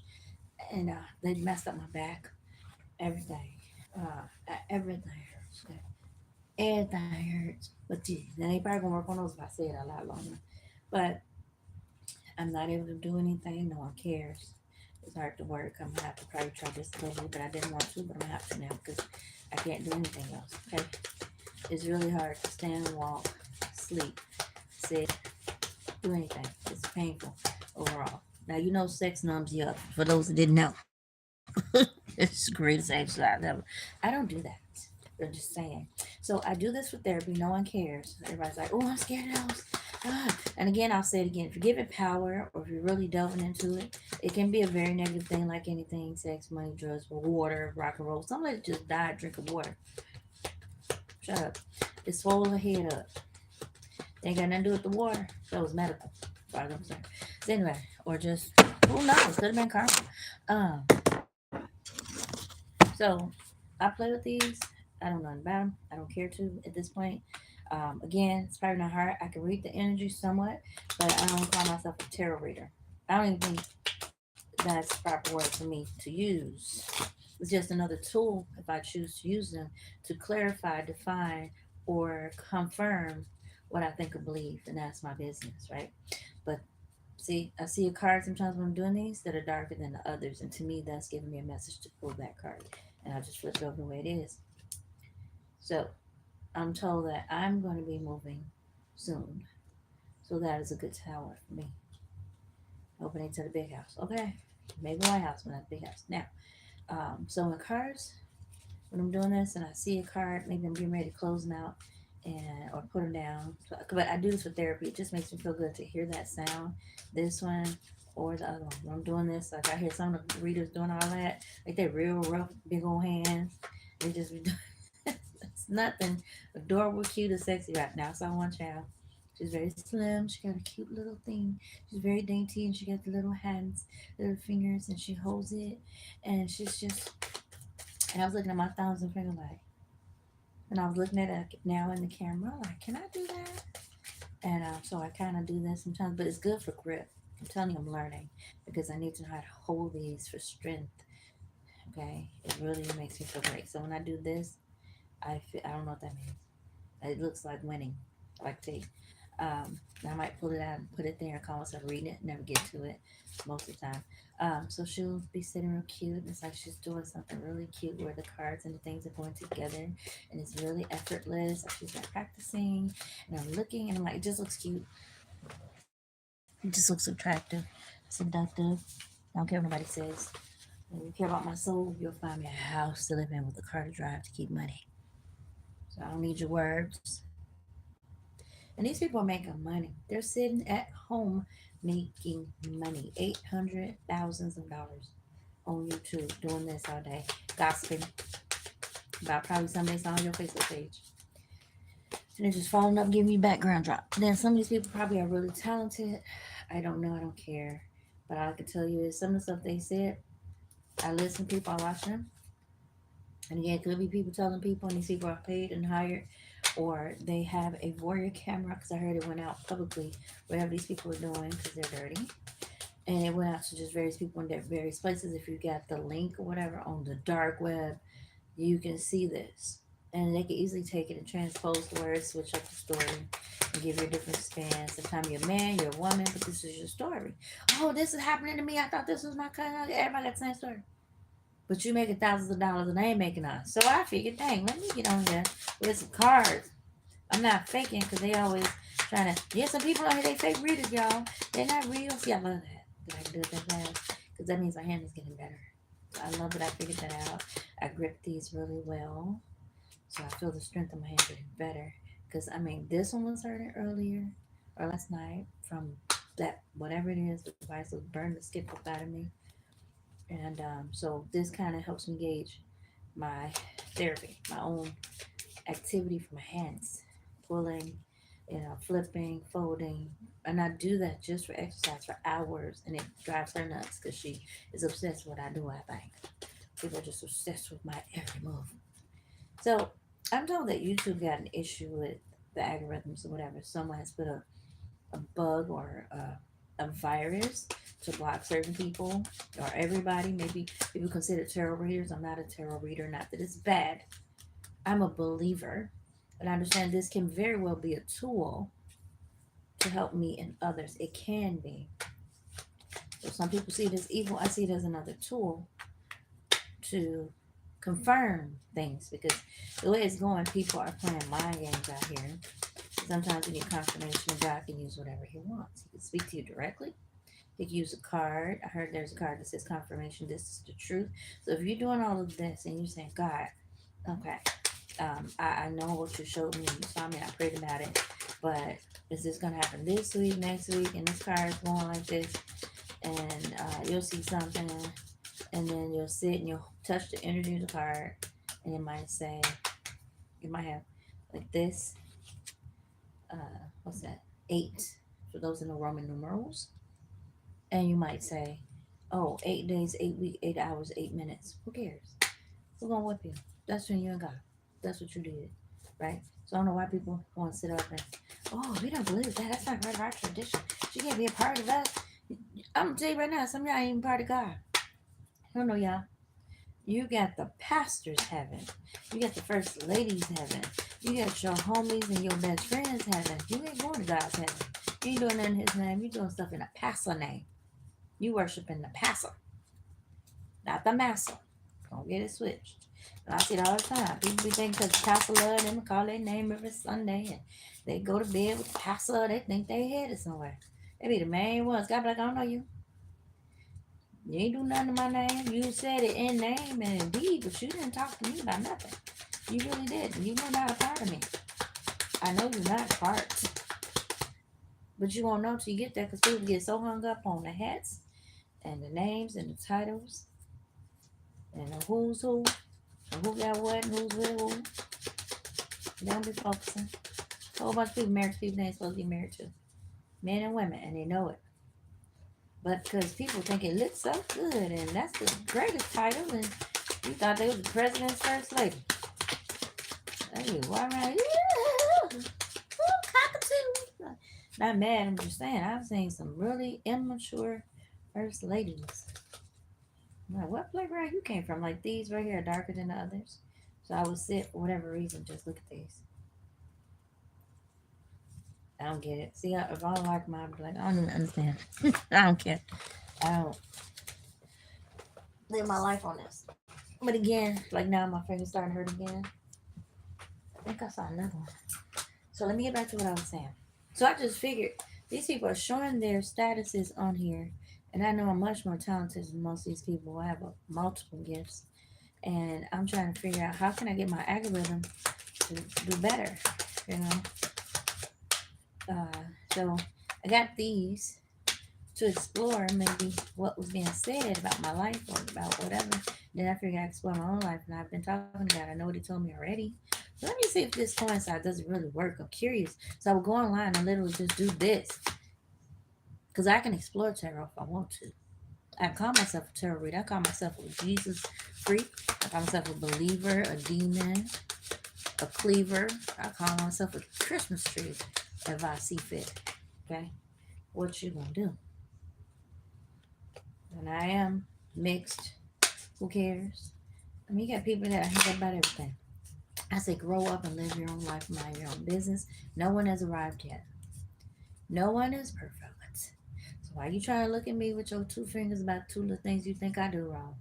and they messed up my back, everything. Everything hurts. Everything hurts. But gee, then they probably gonna work on those if I say it a lot longer. But I'm not able to do anything. No one cares. It's hard to work. I'm gonna have to probably try this a little bit. I didn't want to, but I'm gonna have to now because I can't do anything else. Okay, it's really hard to stand, walk, sleep, sit, do anything. It's painful overall. Now you know sex numbs you up. For those that didn't know, it's the greatest exercise ever. I don't do that. I'm just saying. So I do this for therapy. No one cares. Everybody's like, "Oh, I'm scared of those." And again, I'll say it again. If you give it power, or if you're really delving into it, it can be a very negative thing, like anything: sex, money, drugs, water, rock and roll. Somebody just died drinking water. Shut up. It swole her head up. They ain't got nothing to do with the water. That was medical. As far as I'm concerned. So anyway, or just who knows? Could have been karma. Um, So I play with these. I don't know nothing about them. I don't care to at this point. Again, it's probably not hard. I can read the energy somewhat, but I don't call myself a tarot reader. I don't even think that's the proper word for me to use. It's just another tool if I choose to use them to clarify, define, or confirm what I think or believe, and that's my business, right? But see, I see a card sometimes when I'm doing these that are darker than the others, and to me, that's giving me a message to pull that card. And I just flip it over the way it is. So I'm told that I'm going to be moving soon. So that is a good tower for me. Opening to the big house. Okay. Maybe White House, but not the big house. Now, so in cards, when I'm doing this and I see a card, maybe I'm getting ready to close them out and or put them down. But I do this for therapy. It just makes me feel good to hear that sound. This one or the other one. When I'm doing this, like I hear some of the readers doing all that, like they're real rough, big old hands. They just be doing it's nothing. Adorable, cute, and sexy right now. I saw one child. She's very slim. She got a cute little thing. She's very dainty, and she got the little hands, little fingers, and she holds it, and she's just And I was looking at my thumbs and finger like, and I was looking at it now in the camera like, can I do that? And so I kind of do that sometimes, but it's good for grip. I'm telling you, I'm learning because I need to know how to hold these for strength. Okay, it really makes me feel great. So when I do this, I don't know what that means. It looks like winning, like tape. I might pull it out and put it there and call myself reading it. Never get to it most of the time. So she'll be sitting real cute. And it's like she's doing something really cute where the cards and the things are going together, and it's really effortless. Like she's been practicing, and I'm looking, and I'm like, it just looks cute. It just looks attractive, seductive. I don't care what nobody says. If you care about my soul, you'll find me a house to live in with a car to drive to keep money. So I don't need your words. And these people are making money. They're sitting at home making money. 800 thousands of dollars on YouTube doing this all day. Gossiping about probably somebody saw on your Facebook page. And they're just following up, giving you background drop. Then some of these people probably are really talented. I don't know. I don't care. But all I can tell you is some of the stuff they said, I listen to people, I watch them. And again, it could be people telling people, and these people are paid and hired, or they have a voyeur camera, because I heard it went out publicly, whatever these people are doing, because they're dirty. And it went out to just various people in their various places. If you got the link or whatever on the dark web, you can see this. And they can easily take it and transpose the words, switch up the story, and give you a different spin. Sometimes you're a man, you're a woman, but this is your story. Oh, this is happening to me. I thought this was my cousin. Everybody got the same story. But you making thousands of dollars and I ain't making none. So I figured, dang, let me get on here with some cards. I'm not faking because they always trying to. Yeah, some people out here, they fake readers, y'all. They're not real. See, I love that. That I can do it that fast because that means my hand is getting better. I love that I figured that out. I grip these really well. So I feel the strength of my hand getting better. Because, I mean, this one was hurting earlier or last night from that, whatever it is, the device was burned the skip up out of me. And so this kind of helps me gauge my therapy, my own activity for my hands, pulling, flipping, folding. And I do that just for exercise for hours, and it drives her nuts because she is obsessed with what I do. I think people are just obsessed with my every move. So I'm told that YouTube got an issue with the algorithms or whatever. Someone has put a bug or a virus to block certain people or everybody. Maybe people consider tarot readers. I'm not a tarot reader. Not that it's bad. I'm a believer. And I understand this can very well be a tool to help me and others. It can be. So some people see it as evil. I see it as another tool to confirm things because the way it's going, people are playing mind games out here. Sometimes you need confirmation, and God can use whatever He wants. He can speak to you directly. He can use a card. I heard there's a card that says confirmation. This is the truth. So if you're doing all of this and you're saying, God, okay, I know what you showed me. You saw me. I prayed about it. But is this going to happen this week, next week? And this card is going like this. And you'll see something. And then you'll sit and you'll touch the energy of the card. And it might say, it might have like this. What's that? 8 for those in the Roman numerals. And you might say, oh, 8 days, 8 weeks, 8 hours, 8 minutes. Who cares? Who's gonna whip you? That's between you and God. That's what you did, right? So I don't know why people want to sit up and, oh, we don't believe that. That's not part of our tradition. She can't be a part of us. I'm gonna tell you right now, some of y'all ain't even part of God. I don't know, y'all. You got the pastor's heaven. You got the first lady's heaven. You got your homies and your best friends heaven. You ain't going to God's heaven. You ain't doing nothing in His name. You doing stuff in a pastor name. You worshiping the pastor, not the master. Don't get it switched. And I see it all the time. People be thinking because the pastor love them and call their name every Sunday and they go to bed with the pastor, they think they headed somewhere. They be the main ones. God be like, I don't know you. You ain't do nothing in my name. You said it in name and in deed, but you didn't talk to me about nothing. You really didn't. You were not a part of me. I know you're not a part. But you won't know till you get there because people get so hung up on the hats and the names and the titles and the who's who and who got what and who's with who. They don't be focusing. A whole bunch of people married to people they ain't supposed to be married to. Men and women, and they know it. But because people think it looks so good and that's the greatest title and You thought they was the president's first lady. Hey, why right? Cockatoo. Not mad. I'm just saying. I've seen some really immature first ladies. I'm like, what playground you came from? Like these right here are darker than the others. So I would sit for whatever reason. Just look at these. I don't get it. See, if I don't like them, I'll be like, I don't even understand. I don't care. I don't live my life on this. But again, like now my finger's starting to hurt again. I think I saw another one. So let me get back to what I was saying. So I just figured these people are showing their statuses on here, and I know I'm much more talented than most of these people. I have multiple gifts, and I'm trying to figure out how can I get my algorithm to do better. You know, so I got these to explore maybe what was being said about my life or about whatever. Then I figured I explore my own life, and I've been talking to God. I know what He told me already. So let me see if this coincide doesn't really work. I'm curious. So I would go online and literally just do this because I can explore tarot if I want to. I call myself a tarot reader. I call myself a Jesus freak. I call myself a believer, a demon, a cleaver. I call myself a Christmas tree if I see fit. Okay, what you gonna do? And I am mixed. Who cares? I mean, you got people that hate about everything. I say grow up and live your own life, mind your own business. No one has arrived yet. No one is perfect. So why you trying to look at me with your two fingers about two of the things you think I do wrong?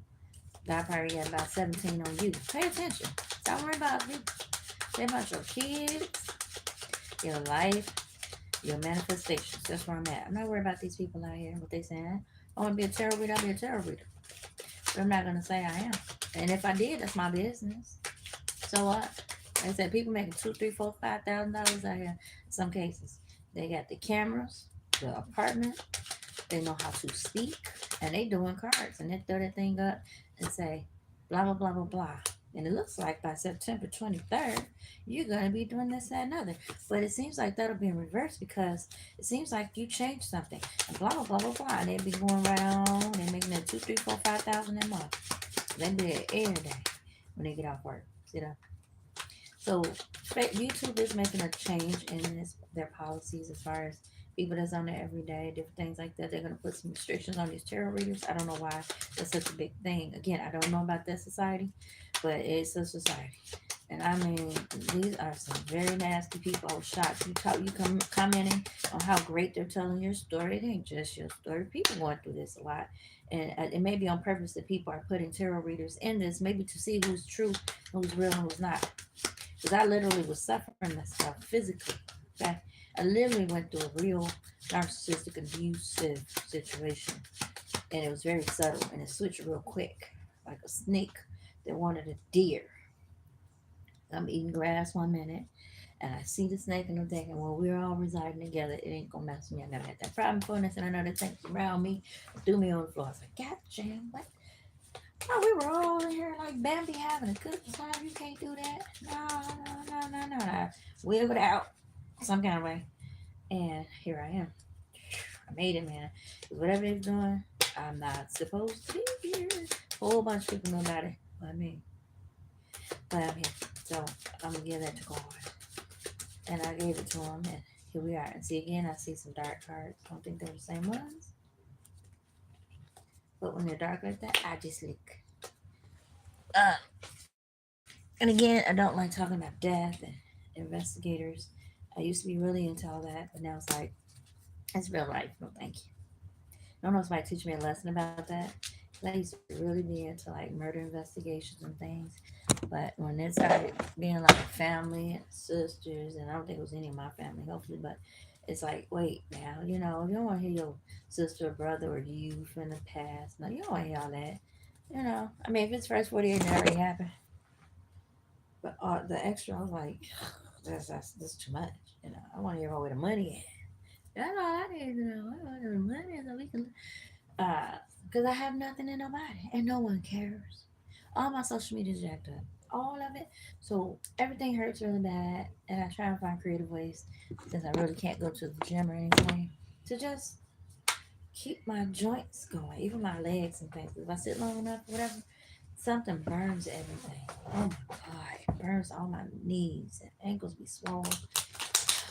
I probably got about 17 on you. Pay attention. Don't worry about you. Say about your kids, your life, your manifestations. That's where I'm at. I'm not worried about these people out here, what they saying. I want to be a tarot reader, I'll be a tarot reader. But I'm not going to say I am. And if I did, that's my business. So what? Like I said, people making $2, $3, $4, $5,000 out here in some cases. They got the cameras, the apartment, they know how to speak, and they doing cards. And they throw that thing up and say, blah, blah, blah, blah, blah. And it looks like by September 23rd, you're going to be doing this, that, and other. But it seems like that'll be in reverse because it seems like you changed something. And blah, blah, blah, blah, blah. And they be going right on. They making that 2, 3, 4, 5,000 a month. They be there every day when they get off work. See that? So YouTube is making a change in their policies as far as people that's on there every day, different things like that. They're going to put some restrictions on these tarot readers. I don't know why that's such a big thing. Again, I don't know about that society, but it's a society. And I mean, these are some very nasty people. I was shocked. You come commenting on how great they're telling your story. It ain't just your story. People going through this a lot. And it may be on purpose that people are putting tarot readers in this, maybe to see who's true, who's real, and who's not. Because I literally was suffering this stuff physically. Okay? I literally went through a real narcissistic, abusive situation. And it was very subtle. And it switched real quick. Like a snake that wanted a deer. I'm eating grass 1 minute. And I see the snake and I'm thinking, well, we're all residing together. It ain't going to mess with me. I never had that problem before. And I said, I know the things around me threw me on the floor. I was like, God damn, what? Oh, we were all in here like Bambi having a good time. You can't do that. No. I wiggled out some kind of way. And here I am. I made it, man. Whatever they're doing, I'm not supposed to be here. A whole bunch of people know about it. But me. But I'm here. So I'm going to give that to God. And I gave it to him. And here we are. And see, again, I see some dark cards. I don't think they're the same ones. But when they're dark like that, I just look. And again, I don't like talking about death and investigators. I used to be really into all that, but now it's like, it's real life. No, thank you. I don't know if somebody teach me a lesson about that. I used to really be into like murder investigations and things. But when it started being like family and sisters, and I don't think it was any of my family, hopefully, but it's like, wait now, you don't want to hear your sister or brother or you from the past. No, you don't want to hear all that. I mean, if it's first 48 and it already happened. But the extra, I was like, that's too much. I want to hear where the money at. That's all I need to know. I want the money so we can, because I have nothing in nobody, and no one cares. All my social media is jacked up, all of it. So everything hurts really bad, and I try to find creative ways since I really can't go to the gym or anything to just keep my joints going, even my legs and things. If I sit long enough, whatever, Something burns everything. Oh my God. It burns all my knees and ankles be swollen.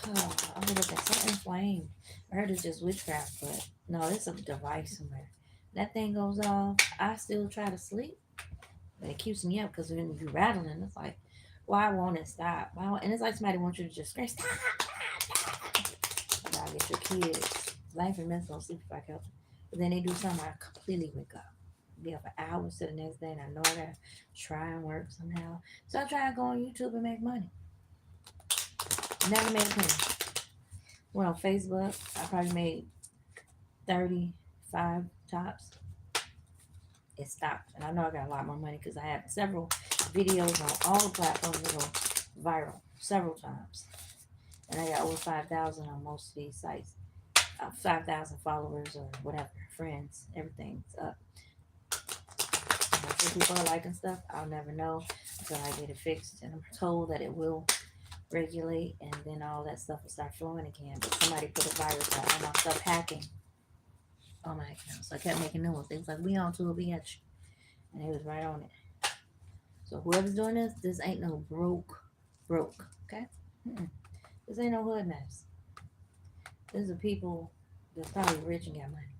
Oh, I was looking so inflamed. I heard it's just witchcraft, but no, it's a device somewhere. That thing goes off. I still try to sleep, but it keeps me up because when you rattling, it's like, why won't it stop? And it's like somebody wants you to just scream, stop, stop, stop. You gotta get your kids. Life and mental sleep if I help. But then they do something, I completely wake up. Be up for hours to the next day, and I know I gotta try and work somehow. So I try to go on YouTube and make money. Never made a penny. Went on Facebook. I probably made 35 tops. It stopped. And I know I got a lot more money because I had several videos on all the platforms that go viral several times. And I got over 5,000 on most of these sites. 5,000 followers or whatever, friends, everything's up. Most people are liking stuff. I'll never know until I get it fixed. And I'm told that it will regulate and then all that stuff will start flowing again. But somebody put a virus out and I'll start hacking on my account. So I kept making new ones. They was like, we on to it, we at you. And it was right on it. So whoever's doing this ain't no broke. Okay? Mm-mm. This ain't no hood mess. These are people that's probably rich and got money.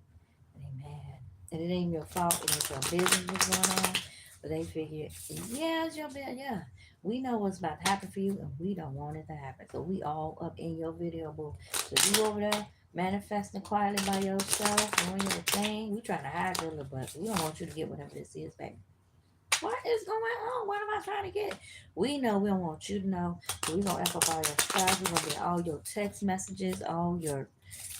And they mad. And it ain't your fault. It ain't your business what's going on. But they figure, yeah, it's your business. Yeah. We know what's about to happen for you and we don't want it to happen. So we all up in your video booth. So you over there manifesting quietly by yourself, doing your thing. We trying to hide your little butt. We don't want you to get whatever this is, baby. What is going on? What am I trying to get? We know we don't want you to know. So we're gonna echo all your stuff. We're gonna get all your text messages, all your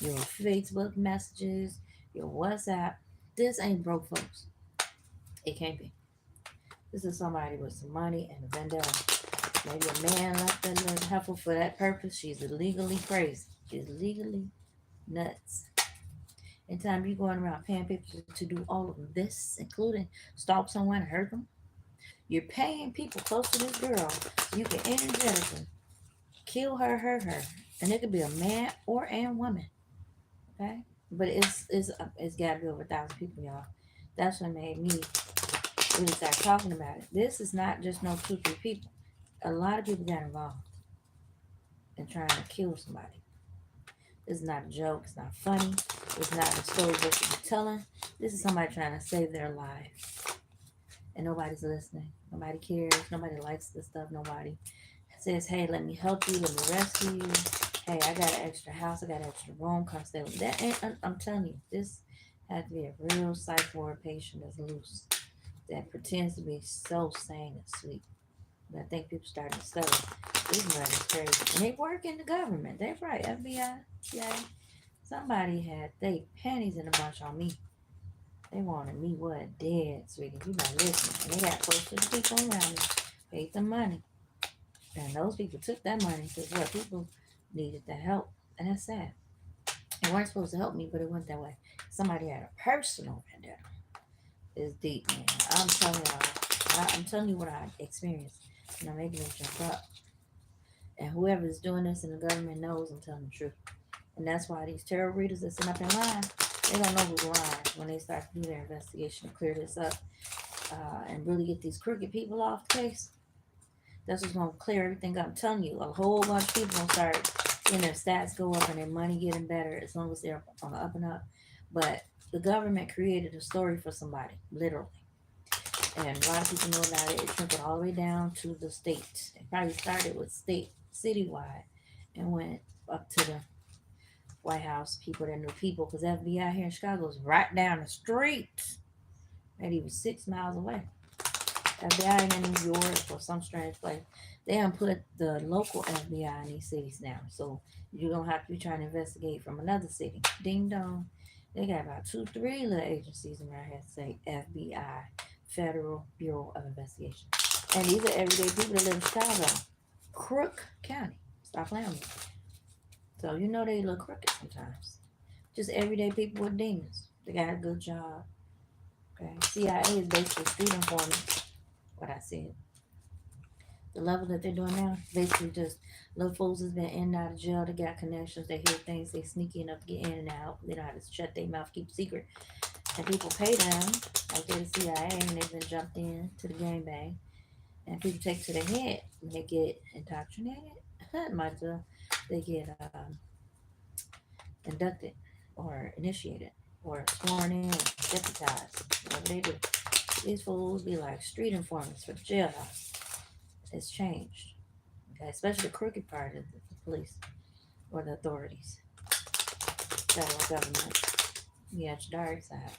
Facebook messages, your WhatsApp. This ain't broke folks. It can't be. This is somebody with some money and a vendetta. Maybe a man left that little heifer for that purpose. She's illegally crazy. She's legally nuts. Anytime you going around paying people to do all of this, including stalk someone and hurt them, you're paying people close to this girl so you can energetically kill her, hurt her, and it could be a man or a woman. Okay, but it's got to be over 1,000 people, y'all. That's what made me really start talking about it. This is not just no 2, 3 people. A lot of people got involved in trying to kill somebody. This is not a joke. It's not funny. It's not a story that you're telling. This is somebody trying to save their life. And nobody's listening. Nobody cares. Nobody likes this stuff. Nobody says, hey, let me help you. Let me rescue you. Hey, I got an extra house. I got an extra room. Come stay with me. That ain't, I'm telling you, this had to be a real psych ward patient that's loose. That pretends to be so sane and sweet. And I think people starting to study. This man is crazy. And they work in the government. They're right. FBI, CIA. Somebody had they panties in a bunch on me. They wanted me what? Dead, sweetie. You not listening. And they got close to the people around me. Paid them money. And those people took that money because what? People needed the help. And that's sad. They weren't supposed to help me, but it went that way. Somebody had a personal vendetta. It's deep, man. I'm telling y'all. I'm telling you what I experienced. And I'm making them jump up. And whoever is doing this in the government knows I'm telling the truth. And that's why these tarot readers that sit up in line, they don't know who's lying when they start to do their investigation to clear this up and really get these crooked people off the case. That's what's going to clear everything up. I'm telling you, a whole bunch of people going to start seeing their stats go up and their money getting better as long as they're on the up and up. But the government created a story for somebody, literally. And a lot of people know about it. It trickled all the way down to the state. It probably started with state, citywide, and went up to the White House people that knew people. Because FBI here in Chicago is right down the street. Maybe even 6 miles away. FBI in New York or some strange place. They done put the local FBI in these cities now. So you don't have to be trying to investigate from another city. Ding dong. They got about 2, 3 little agencies around here that say FBI, Federal Bureau of Investigation. And these are everyday people that live in Chicago. Crook County. Stop playing with me. So you know they look crooked sometimes. Just everyday people with demons. They got a good job. Okay. CIA is basically street informants. What I said. The level that they're doing now, basically just little fools has been in and out of jail. They got connections. They hear things. They sneaky enough to get in and out. They know how to shut their mouth, keep secret. and people pay them, like they're the CIA, and they've been jumped in to the gangbang, and people take it to their head when they get indoctrinated. Might as well they get inducted or initiated or sworn in, deputized, whatever they do. These fools be like street informants for the jailhouse. It's changed, okay? Especially the crooked part of the police or the authorities, federal government. You got your dark side,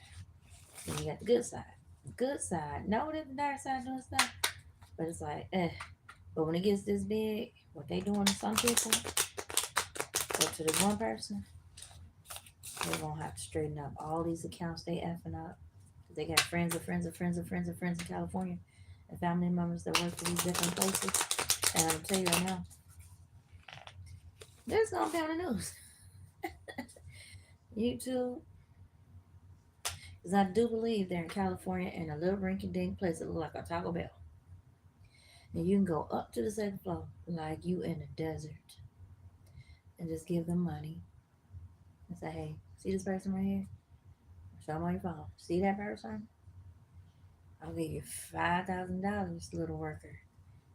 then you got the good side. The good side, know that the dark side doing stuff, but it's like, eh. But when it gets this big, what they doing to some people, or to this one person, they're gonna have to straighten up all these accounts they effing up. They got friends of friends of friends of friends of friends in California and family members that work for these different places. And I'm tell you right now, this gonna be on the news. YouTube, because I do believe they're in California in a little rinky dink place that look like a Taco Bell. And you can go up to the second floor like you in the desert and just give them money and say, hey, see this person right here? Show them on your phone. See that person? I'll give you $5,000, little worker,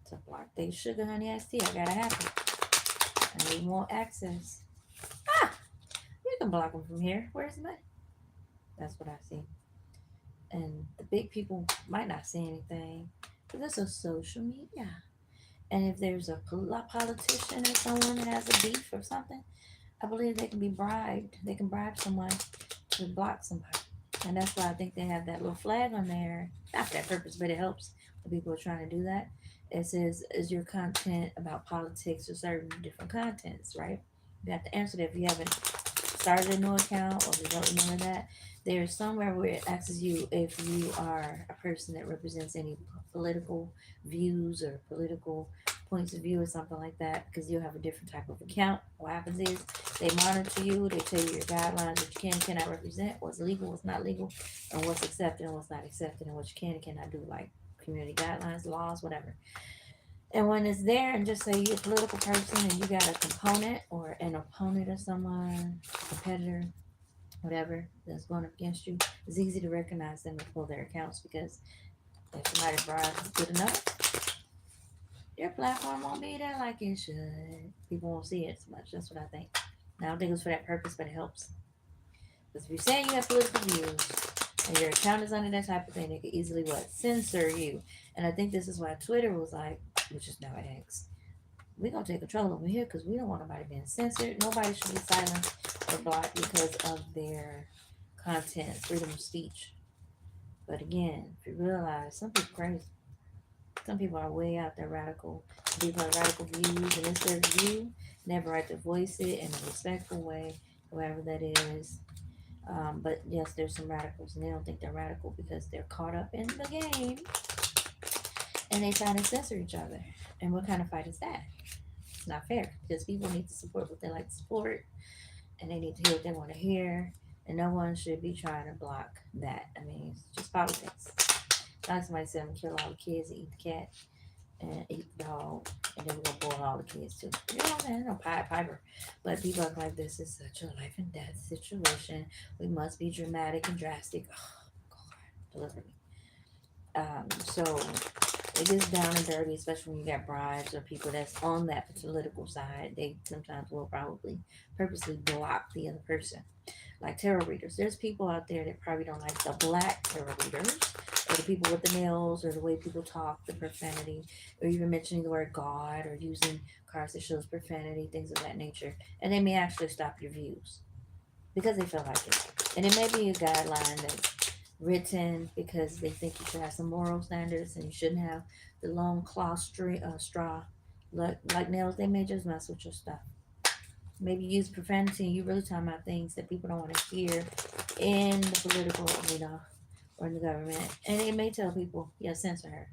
to block they sugar honey iced tea. I gotta have it. I need more access. Ah, you can block them from here. Where's the money? That's what I see. And the big people might not see anything, but this is social media. And if there's a politician or someone that has a beef or something, I believe they can be bribed. They can bribe someone to block somebody. And that's why I think they have that little flag on there. Not for that purpose, but it helps the people who are trying to do that. It says, is your content about politics or certain different contents, right? You have to answer that if you haven't started a new account or if you don't remember that. There's somewhere where it asks you if you are a person that represents any political views or political points of view or something like that, because you'll have a different type of account. What happens is they monitor you, they tell you your guidelines, what you can and cannot represent, what's legal, what's not legal, and what's accepted and what's not accepted, and what you can and cannot do, like community guidelines, laws, whatever. And when it's there, and just say you're a political person and you got a component or an opponent or someone, competitor, whatever, that's going up against you, it's easy to recognize them and pull their accounts, because if somebody's bribe is good enough, your platform won't be there like it should. People won't see it as much. That's what I think. Now, I don't think it's for that purpose, but it helps. Because if you're saying you have political views and your account is under that type of thing, they could easily what? Censor you. And I think this is why Twitter was like, which is now X, we're gonna take control over here because we don't want nobody being censored. Nobody should be silenced or blocked because of their content, freedom of speech. But again, if you realize some people crazy. Some people are way out there radical. Some people have radical views and it's their view. They have a right to voice it in a respectful way, whoever that is. But yes, there's some radicals, and they don't think they're radical because they're caught up in the game and they try to censor each other. And what kind of fight is that? It's not fair because people need to support what they like to support, and they need to hear what they want to hear, and no one should be trying to block that. I mean, it's just politics. Like somebody said, I'm gonna kill all the kids and eat the cat and eat the dog, and then we're gonna boil all the kids too. You know what I'm saying? No Pied Piper. But people act like this is such a life and death situation. We must be dramatic and drastic. Oh, God, deliver me. So it gets down and dirty, especially when you got bribes or people that's on that political side. They sometimes will probably purposely block the other person. Like tarot readers. There's people out there that probably don't like the black tarot readers, or the people with the nails, or the way people talk, the profanity, or even mentioning the word God, or using cards that shows profanity, things of that nature. And they may actually stop your views because they feel like it. And it may be a guideline that's written because they think you should have some moral standards and you shouldn't have the long straw like nails. They may just mess with your stuff. Maybe use profanity and you really talking about things that people don't want to hear in the political arena or in the government. And it may tell people, yeah, censor her.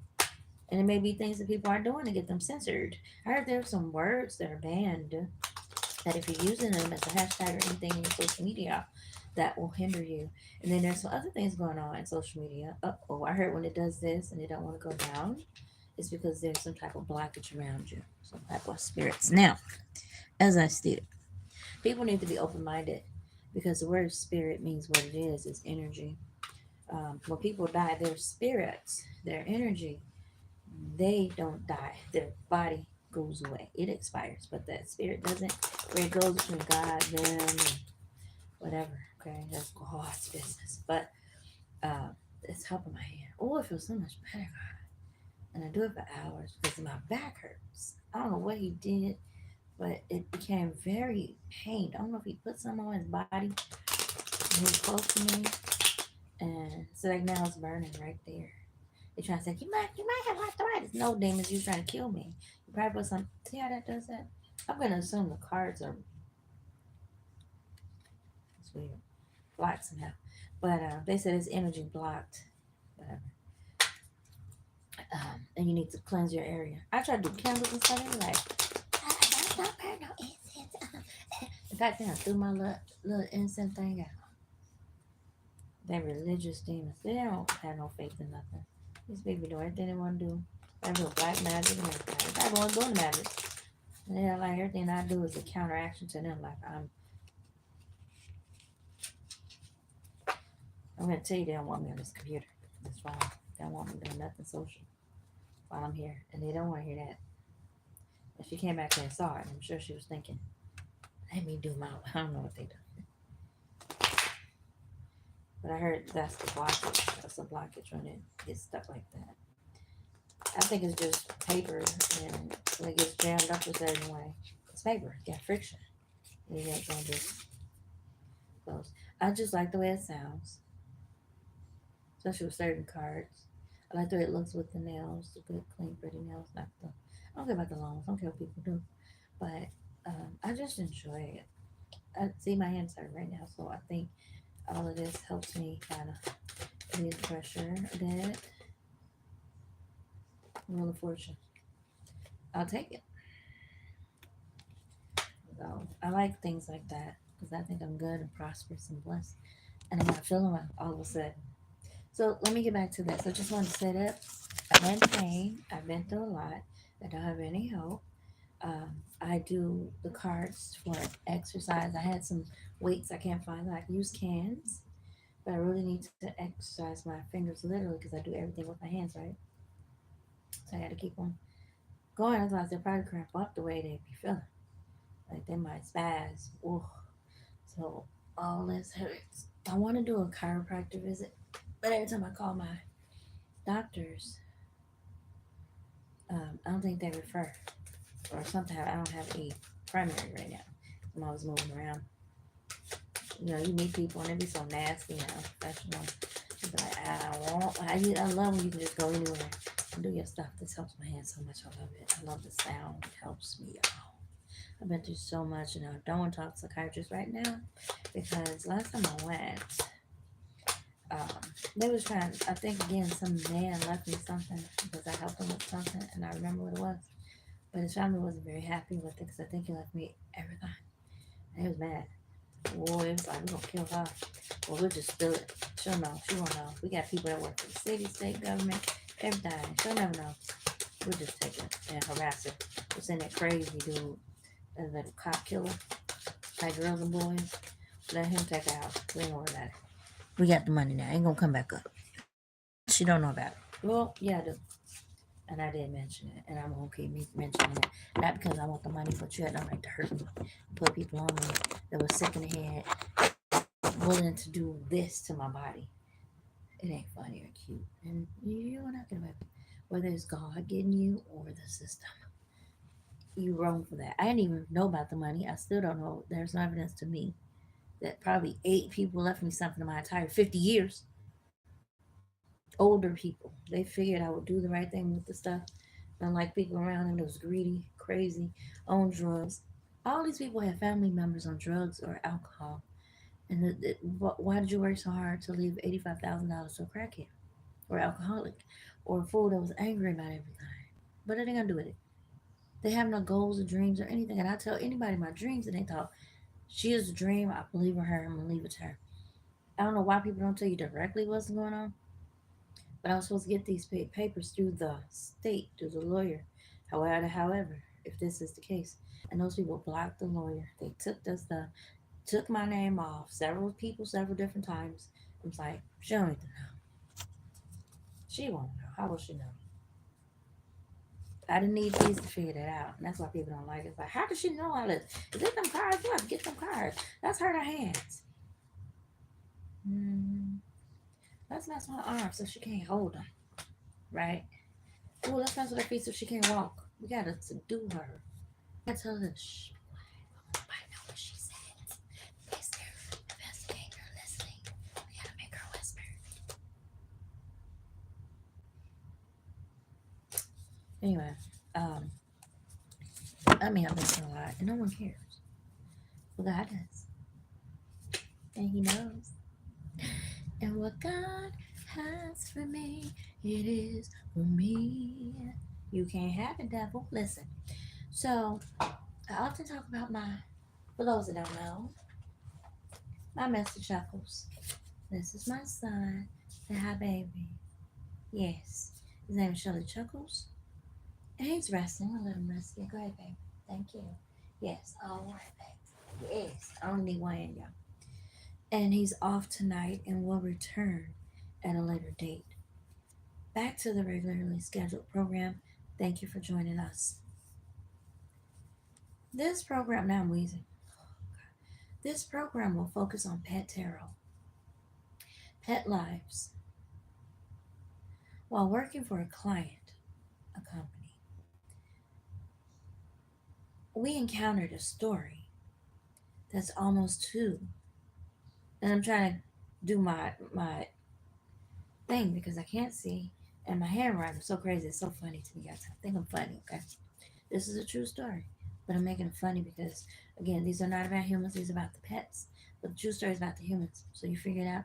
And it may be things that people are doing to get them censored. I heard there's some words that are banned that if you're using them as a hashtag or anything in social media, that will hinder you. And then there's some other things going on in social media. Oh, I heard when it does this and it don't want to go down, it's because there's some type of blockage around you, some type of spirits. Now, as I stated, people need to be open minded because the word spirit means what it is, it's energy. When people die, their spirits, their energy, they don't die. Their body goes away. It expires, but that spirit doesn't. Where it goes between God, them, and whatever. Okay, that's God's business. But uh, it's helping my hand. Oh, it feels so much better, and I do it for hours because my back hurts. I don't know what he did, but it became very pained. I don't know if he put some on his body. He was close to me, and so like now it's burning right there. They trying to say you might have arthritis. No, demons, you trying to kill me. You probably put some. See how that does that? I'm gonna assume the cards are it's weird blocked somehow, but they said it's energy blocked. Whatever. And you need to cleanse your area. I try to do candles and stuff. They like, don't burn no incense. In fact, then I threw my little incense thing out. They religious demons. They don't have no faith in nothing. These people do everything they want to do. I do black magic and everything. I want to go to magic. And they're like, everything I do is a counteraction to them. Like, I'm going to tell you, they don't want me on this computer. That's why they don't want me doing nothing social while I'm here. And they don't want to hear that. If she came back there and saw it, I'm sure she was thinking, let me do my, I don't know what they do. But I heard that's the blockage. That's the blockage when it gets stuck like that. I think it's just paper, and when it gets jammed up a certain way, it's paper. It's got friction. And you ain't gonna just close. I just like the way it sounds, especially with certain cards. I like the way it looks with the nails, the good, clean, pretty nails. Not the. I don't care about the long ones. I don't care what people do, but I just enjoy it. I see my hands hurt right now, so I think all of this helps me kind of relieve pressure a bit. Wheel of Fortune. I'll take it. So I like things like that because I think I'm good and prosperous and blessed, and I'm not feeling well all of a sudden. So let me get back to this. I just want to set up. I'm in pain. I've been through a lot. I don't have any hope. I do the cards for exercise. I had some weights I can't find. I use cans, but I really need to exercise my fingers literally because I do everything with my hands, right? So I got to keep on going. Otherwise, they'll probably cramp up the way they be feeling. Like they might spaz. Ooh. So all this hurts. I want to do a chiropractor visit, but every time I call my doctors, I don't think they refer or something. I don't have a primary right now. I'm always moving around. You know, you meet people and they be so nasty and unprofessional. You be like, I love when you can just go anywhere and do your stuff. This helps my hand so much. I love it. I love the sound. It helps me out. I've been through so much and I don't want to talk to psychiatrists right now because last time I went, um, they was trying, I think again, some man left me something because I helped him with something and I remember what it was. But his family wasn't very happy with it because I think he left me everything. And he was mad. Boy, it was like, we're going to kill her. Well, we'll just spill it. She'll know. She won't know. We got people that work for the city, state government, everything. She'll never know. We'll just take it and harass her. We'll send that crazy dude, that little cop killer, like girls and boys. Let him take her out. We ain't worry about it. We got the money now. Ain't gonna come back up. She don't know about it. Well, yeah, I do. And I did mention it, and I'm gonna keep me mentioning it. Not because I want the money, but you had no right to hurt me, put people on me that was sick in the head, willing to do this to my body. It ain't funny or cute, and you're not gonna have it. Whether it's God getting you or the system, you wrong for that. I didn't even know about the money. I still don't know. There's no evidence to me that probably 8 people left me something in my entire 50 years. Older people. They figured I would do the right thing with the stuff. Unlike people around them that was greedy, crazy, on drugs. All these people have family members on drugs or alcohol. And why did you work so hard to leave $85,000 to a crackhead or alcoholic or a fool that was angry about everything? What are they gonna do with it? They have no goals or dreams or anything. And I tell anybody my dreams, and they thought she is a dream. I believe in her. I'm gonna leave it to her. I don't know why people don't tell you directly what's going on, but I was supposed to get these papers through the state, through the lawyer. However, if this is the case, and those people blocked the lawyer, they took the stuff, took my name off. Several people, several different times. I was like, she don't need to know. She won't know. How will she know? I didn't need these to figure that out. And that's why people don't like it. It's like, how does she know all this? Is it them cards? What? Get them cards. Let's hurt her hands. Mm, let's mess with her arms so she can't hold them. Right? Oh, let's mess with her feet so she can't walk. We gotta subdue her. I tell her, shh, I know what she said. Mr. Investigator listening. We gotta make her whisper. Anyway, um, I mean, I've been saying a lot, and no one cares. Well, God does, and He knows. And what God has for me, it is for me. You can't have it, devil. Listen. So, I often talk about for those that don't know, my Mr. Chuckles. This is my son, the high baby. Yes. His name is Shirley Chuckles. And he's resting. I'll let him rest. Yeah, go ahead, baby. Thank you. Yes. All right, baby. Yes. I only need one in, y'all. And he's off tonight and will return at a later date. Back to the regularly scheduled program. Thank you for joining us. This program, now I'm wheezing. This program will focus on pet tarot, pet lives, while working for a client, a company. We encountered a story that's almost two, and I'm trying to do my thing because I can't see, and my handwriting is so crazy. It's so funny to me, guys. I think I'm funny. Okay, this is a true story, but I'm making it funny because again, these are not about humans. These are about the pets. But the true story is about the humans. So you figure it out.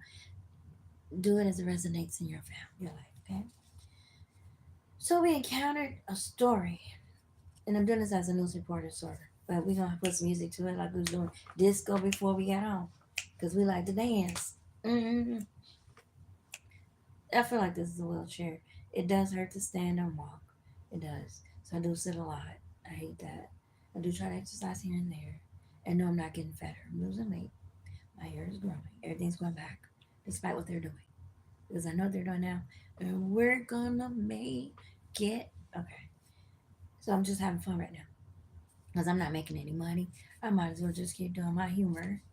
Do it as it resonates in your life. Okay. So we encountered a story, and I'm doing this as a news reporter, sort of. But we're gonna put some music to it, like we was doing disco before we got on, because we like to dance. Mm-hmm. I feel like this is a wheelchair. It does hurt to stand and walk. It does. So I do sit a lot. I hate that. I do try to exercise here and there. And no, I'm not getting fatter. I'm losing weight. My hair is growing. Everything's going back, despite what they're doing. Because I know what they're doing now. And we're gonna make it. Okay. So I'm just having fun right now. Because I'm not making any money. I might as well just keep doing my humor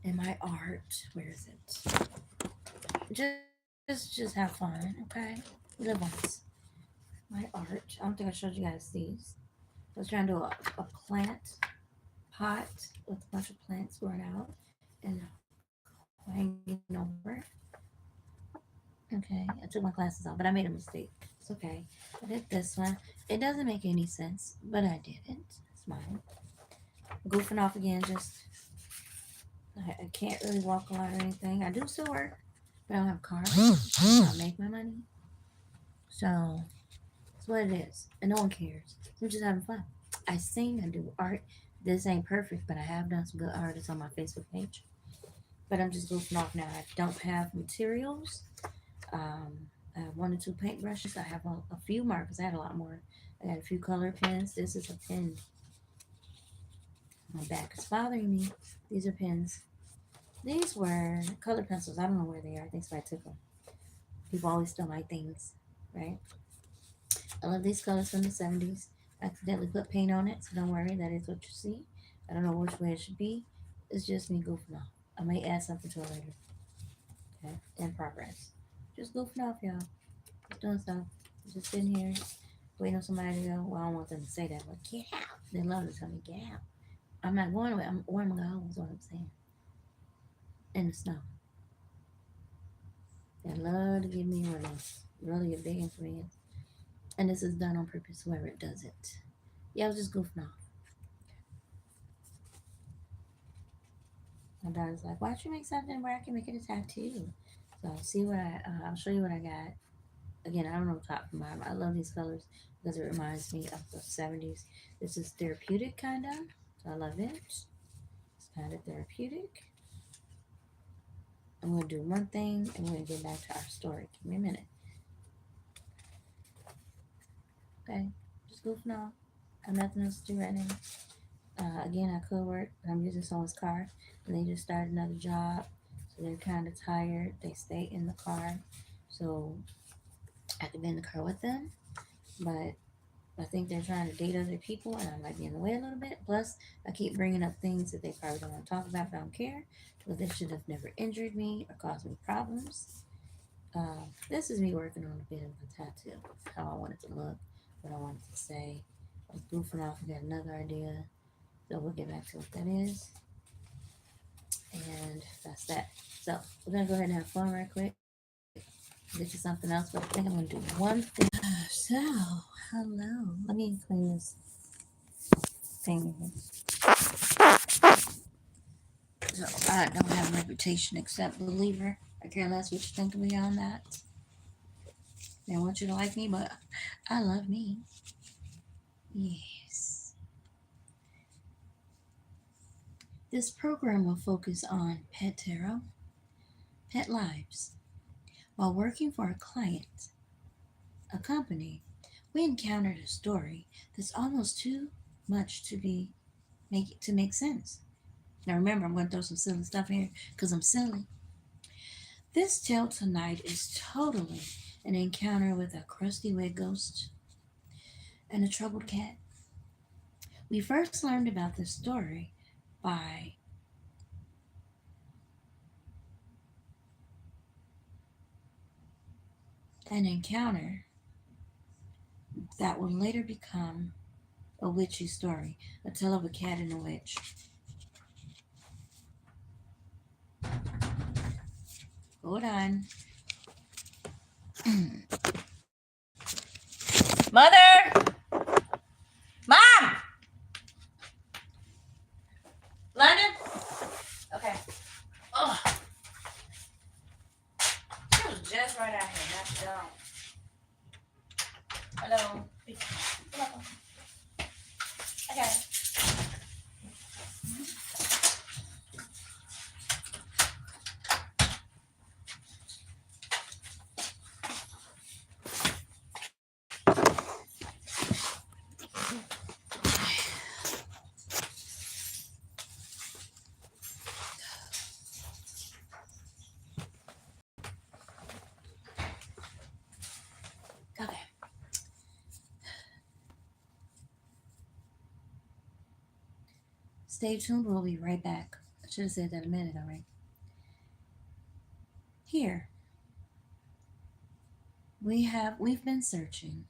and my art. Where is it? Just have fun, okay? Live once. My art. I don't think I showed you guys these. I was trying to do a plant pot with a bunch of plants growing out and hanging over. Okay, I took my glasses off, but I made a mistake. It's okay. I did this one. It doesn't make any sense, but I did it. It's mine. Goofing off again, just I can't really walk a lot or anything. I do still work, but I don't have a car. I make my money. So it's what it is. And no one cares. I'm just having fun. I sing, I do art. This ain't perfect, but I have done some good art. It's on my Facebook page. But I'm just goofing off now. I don't have materials. I have one or two paintbrushes. I have a few markers. I had a lot more. I got a few color pens. This is a pen. My back is bothering me. These are pens. These were color pencils. I don't know where they are. I think somebody took them. People always steal my things, right? I love these colors from the 70s. I accidentally put paint on it, so don't worry. That is what you see. I don't know which way it should be. It's just me goofing off. I may add something to it later. Okay, in progress. Just goofing off, y'all. Just doing stuff. Just sitting here, waiting on somebody to go. Well, I don't want them to say that, but get out. They love to tell me, get out. I'm not going away. Where am I going? Is what I'm saying. In the snow. They love to give me one of those really a big inconvenience. And this is done on purpose, whoever it does it. Yeah, I was just goofing off. My daughter's like, why don't you make something where I can make it a tattoo? So see what I'll show you what I got. Again, I don't know top from bottom. I love these colors because it reminds me of the 70s. This is therapeutic kind of. So I love it. It's kind of therapeutic. I'm going to do one thing and we're going to get back to our story. Give me a minute. Okay, just goofing off. I have nothing else to do right now. Again, I could work, but I'm using someone's car, and they just started another job, so they're kind of tired. They stay in the car, so I could be in the car with them, but I think they're trying to date other people, and I might be in the way a little bit. Plus, I keep bringing up things that they probably don't want to talk about, but I don't care. But they should have never injured me or caused me problems. This is me working on a bit of a tattoo, how I want it to look, what I want it to say. I was goofing off and got another idea, so we'll get back to what that is. And that's that. So we're gonna go ahead and have fun right quick. Get you something else, but I think I'm gonna do one thing. So, hello. Let me clean this thing. So I don't have a reputation except believer. I care less what you think of me on that. They want you to like me, but I love me. Yes. This program will focus on pet tarot, pet lives. While working for a client, a company, we encountered a story that's almost too much to make sense. Now remember, I'm going to throw some silly stuff here because I'm silly. This tale tonight is totally an encounter with a crusty wig ghost and a troubled cat. We first learned about this story by an encounter that would later become a witchy story, a tale of a cat and a witch. Hold on. Mother! Mom! London? Okay. Oh, she was just right out here. That's dumb. Hello. Hello. Okay. Okay. Stay tuned. We'll be right back. I should have said that a minute already. Here, we've been searching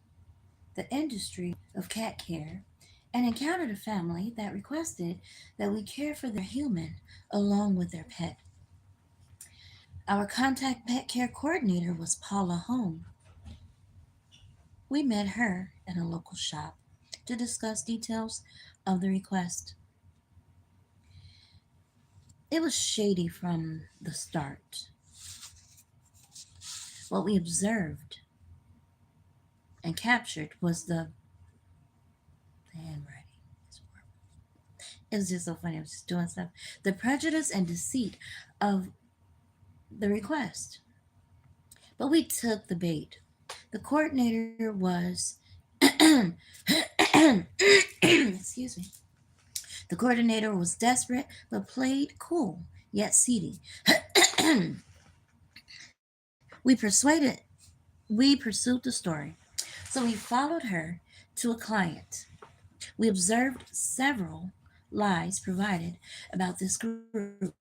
the industry of cat care and encountered a family that requested that we care for their human along with their pet. Our contact pet care coordinator was Paula Home. We met her at a local shop to discuss details of the request. It was shady from the start. What we observed and captured was the handwriting. It was just so funny. I was just doing stuff. The prejudice and deceit of the request. But we took the bait. The coordinator was, excuse me. The coordinator was desperate but played cool, yet seedy. we persuaded, we pursued the story. So we followed her to a client. We observed several lies provided about this group.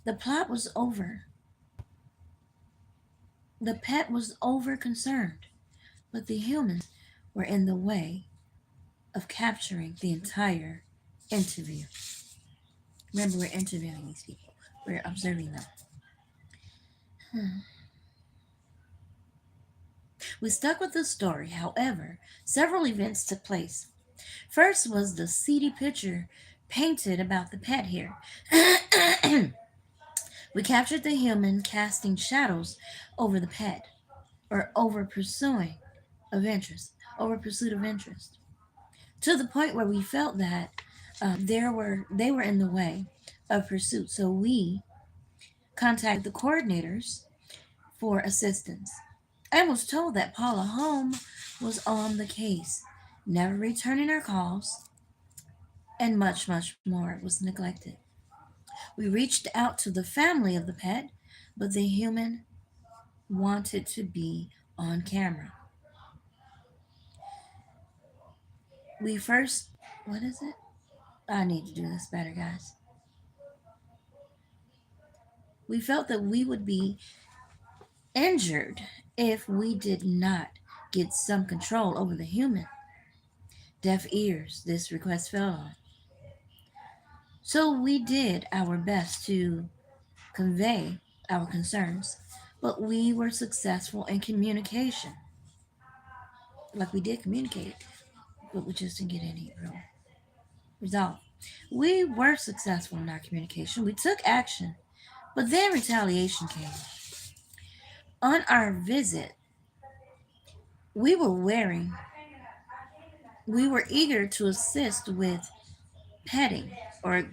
The plot was over. The pet was over concerned, but the humans were in the way of capturing the entire interview. Remember, we're interviewing these people, we're observing them. We stuck with the story, however, several events took place. First was the seedy picture painted about the pet here. We captured the human casting shadows over the pet, or over pursuit of interest, to the point where we felt that they were in the way of pursuit. So we contacted the coordinators for assistance. I was told that Paula Home was on the case, never returning our calls, and much, much more was neglected. We reached out to the family of the pet, but the human wanted to be on camera. We first, what is it? I need to do this better, guys. We felt that we would be injured if we did not get some control over the human. Deaf ears this request fell on. So we did our best to convey our concerns, but we were successful in communication. Like we did communicate, but we just didn't get any real result. We were successful in our communication. We took action, but then retaliation came. On our visit, we were wearing, we were eager to assist with petting or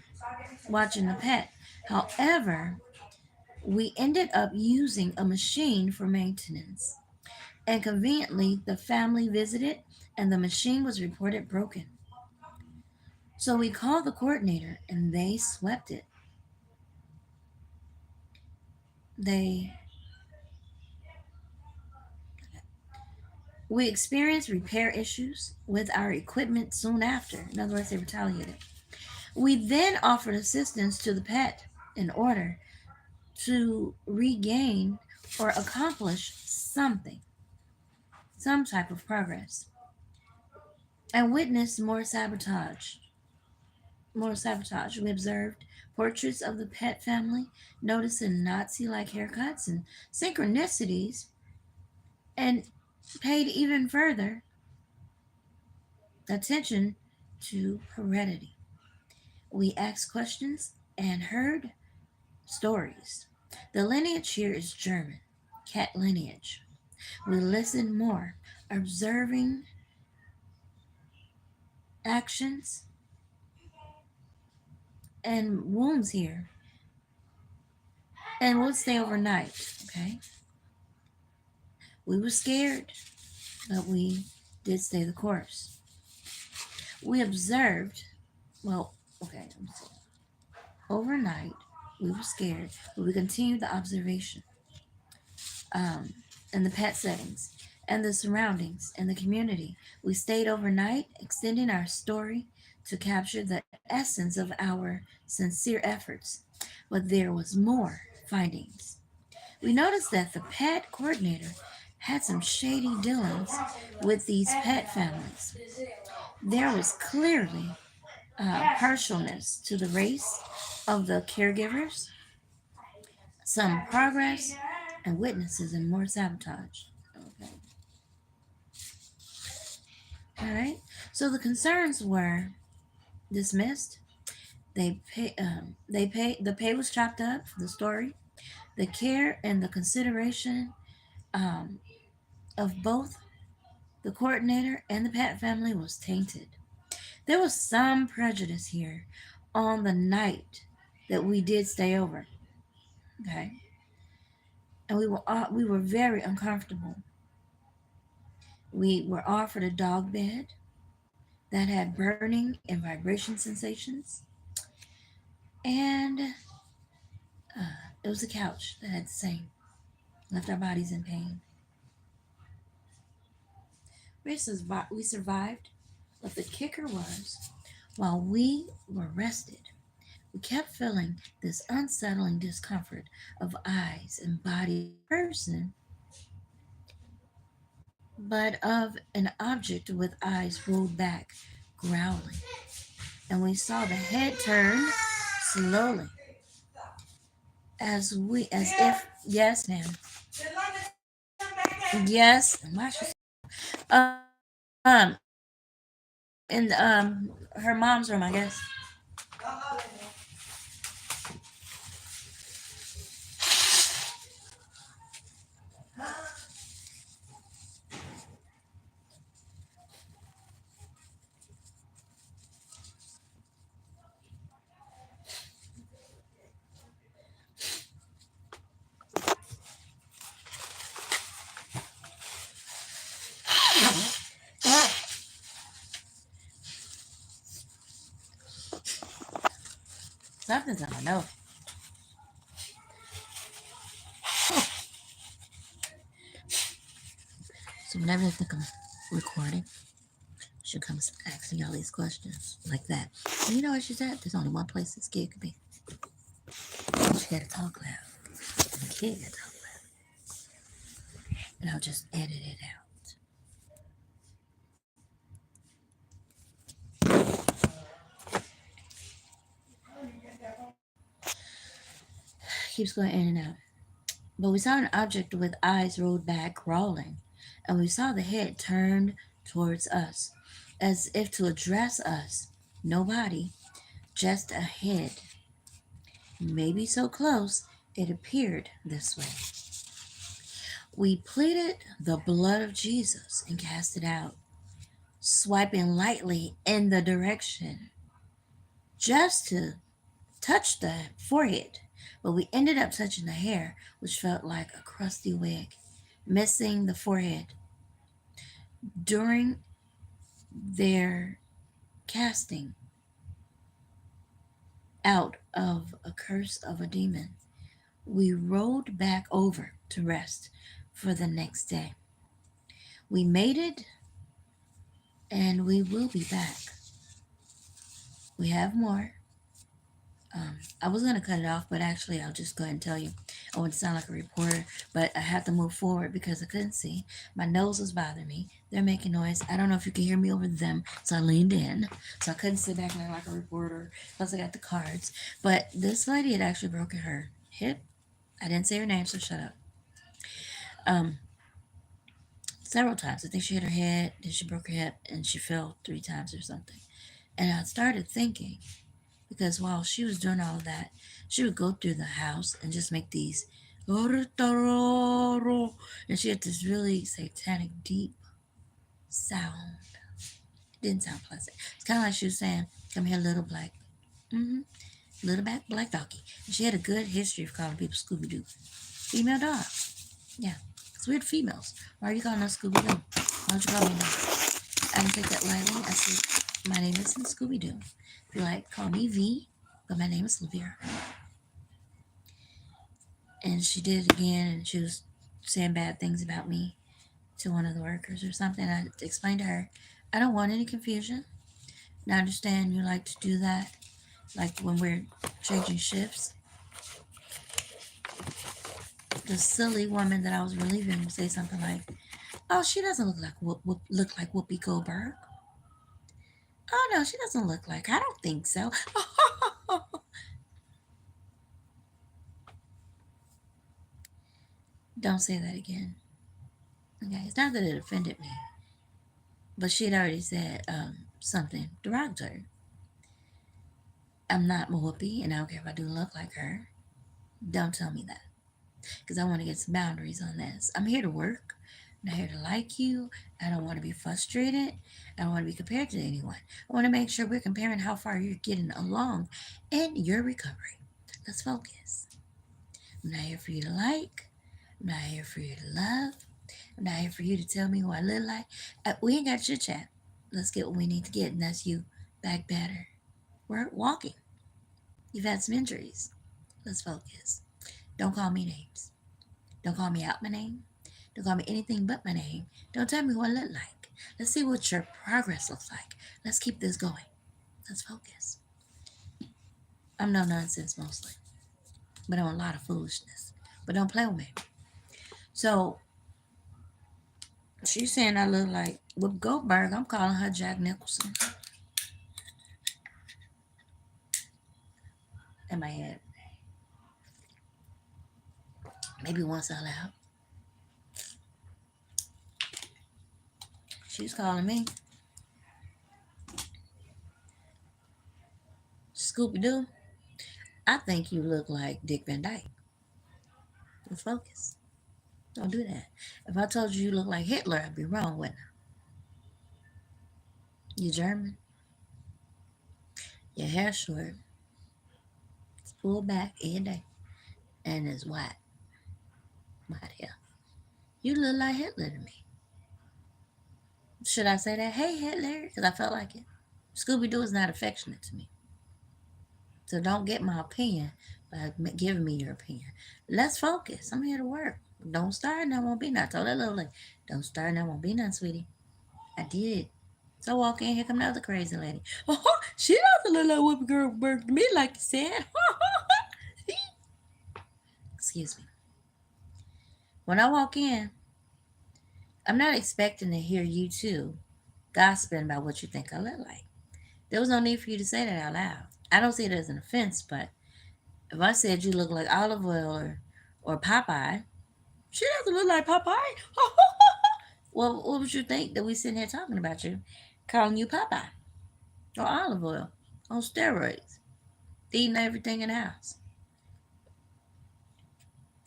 watching the pet. However, we ended up using a machine for maintenance. And conveniently, the family visited and the machine was reported broken. So we called the coordinator and they swept it. They We experienced repair issues with our equipment soon after. In other words, they retaliated. We then offered assistance to the pet in order to regain or accomplish something, some type of progress, and witnessed more sabotage. More sabotage. We observed portraits of the pet family, noticing Nazi like haircuts and synchronicities, and paid even further attention to heredity. We asked questions and heard stories. The lineage here is German, cat lineage. We listened more, observing actions and wounds here, and we'll stay overnight. Okay, we were scared, but we did stay the course. We observed, well, okay, overnight, we were scared, but we continued the observation in the pet settings and the surroundings and the community. We stayed overnight, extending our story to capture the essence of our sincere efforts. But there was more findings. We noticed that the pet coordinator had some shady dealings with these pet families. There was clearly partialness to the race of the caregivers, some progress, and witnesses and more sabotage. Okay. All right. So the concerns were dismissed. The pay was chopped up for the story. The care and the consideration um, of both the coordinator and the pet family was tainted. There was some prejudice here on the night that we did stay over. Okay, and we were very uncomfortable. We were offered a dog bed that had burning and vibration sensations, and it was a couch that had the same. Left our bodies in pain. We survived, but the kicker was, while we were rested, we kept feeling this unsettling discomfort of eyes and body person, but of an object with eyes rolled back, growling. And we saw the head turn slowly, as if, yes, ma'am, yes, um, in her mom's room, I guess. Something's on my nose. So whenever they think I'm recording, she comes asking all these questions like that. And you know what she said? There's only one place this kid could be. She had to talk loud. And the kid had to talk loud. And I'll just edit it out. Keeps going in and out. But we saw an object with eyes rolled back, crawling, and we saw the head turned towards us, as if to address us. No body, just a head. Maybe so close, it appeared this way. We pleaded the blood of Jesus and cast it out, swiping lightly in the direction, just to touch the forehead. But we ended up touching the hair, which felt like a crusty wig, missing the forehead. During their casting out of a curse of a demon, we rolled back over to rest for the next day. We made it, and we will be back. We have more. I was going to cut it off, but actually, I'll just go ahead and tell you. I want to sound like a reporter, but I have to move forward because I couldn't see. My nose was bothering me. They're making noise. I don't know if you can hear me over them, so I leaned in. So I couldn't sit back and act like a reporter. Plus, I got the cards. But this lady had actually broken her hip. I didn't say her name, so shut up. Several times. I think she hit her head, then she broke her hip, and she fell 3 times or something. And I started thinking, because while she was doing all of that, she would go through the house and just make these, and she had this really satanic, deep sound. It didn't sound pleasant. It's kind of like she was saying, "Come here, little black, little black doggy." And she had a good history of calling people Scooby Doo, female dog. Yeah, because we're females. Why are you calling us Scooby Doo? Why don't you call me that? I didn't take that lightly. I said, my name isn't Scooby Doo. If you like, call me V, but my name is Lavera. And she did it again, and she was saying bad things about me to one of the workers or something. I explained to her, I don't want any confusion. And I understand you like to do that, like when we're changing shifts. The silly woman that I was relieving would say something like, "Oh, she doesn't look like Whoopi Goldberg. Oh no, she doesn't look like. I don't think so." Don't say that again. Okay, it's not that it offended me, but she had already said something derogatory. I'm not Whoopi, and I don't care if I do look like her. Don't tell me that, because I want to get some boundaries on this. I'm here to work. I'm not here to like you. I don't want to be frustrated. I don't want to be compared to anyone. I want to make sure we're comparing how far you're getting along in your recovery. Let's focus. I'm not here for you to like. I'm not here for you to love. I'm not here for you to tell me who I look like. We ain't got chit chat. Let's get what we need to get, and that's you back better. We're walking. You've had some injuries. Let's focus. Don't call me names. Don't call me out my name. Don't call me anything but my name. Don't tell me who I look like. Let's see what your progress looks like. Let's keep this going. Let's focus. I'm no nonsense mostly, but I'm a lot of foolishness. But don't play with me. So she's saying I look like Whoop Goldberg. I'm calling her Jack Nicholson in my head. Maybe once out loud. She's calling me Scooby Doo. I think you look like Dick Van Dyke. Let's focus. Don't do that. If I told you you look like Hitler, I'd be wrong, wouldn't I? You German. Your hair short. It's pulled back every day. And it's white. White hair. You look like Hitler to me. Should I say that? Hey, Hitler. Because I felt like it. Scooby Doo is not affectionate to me. So don't get my opinion by giving me your opinion. Let's focus. I'm here to work. Don't start, and there won't be none. I told that little lady, don't start, and there won't be none, sweetie. I did. So I walk in, here come the other crazy lady. Oh, she doesn't look like whoopee girl bird to me, like you said. Excuse me. When I walk in, I'm not expecting to hear you two gossiping about what you think I look like. There was no need for you to say that out loud. I don't see it as an offense, but if I said you look like olive oil or Popeye, she doesn't look like Popeye. Well, what would you think that we sitting here talking about you, calling you Popeye or olive oil on steroids, eating everything in the house?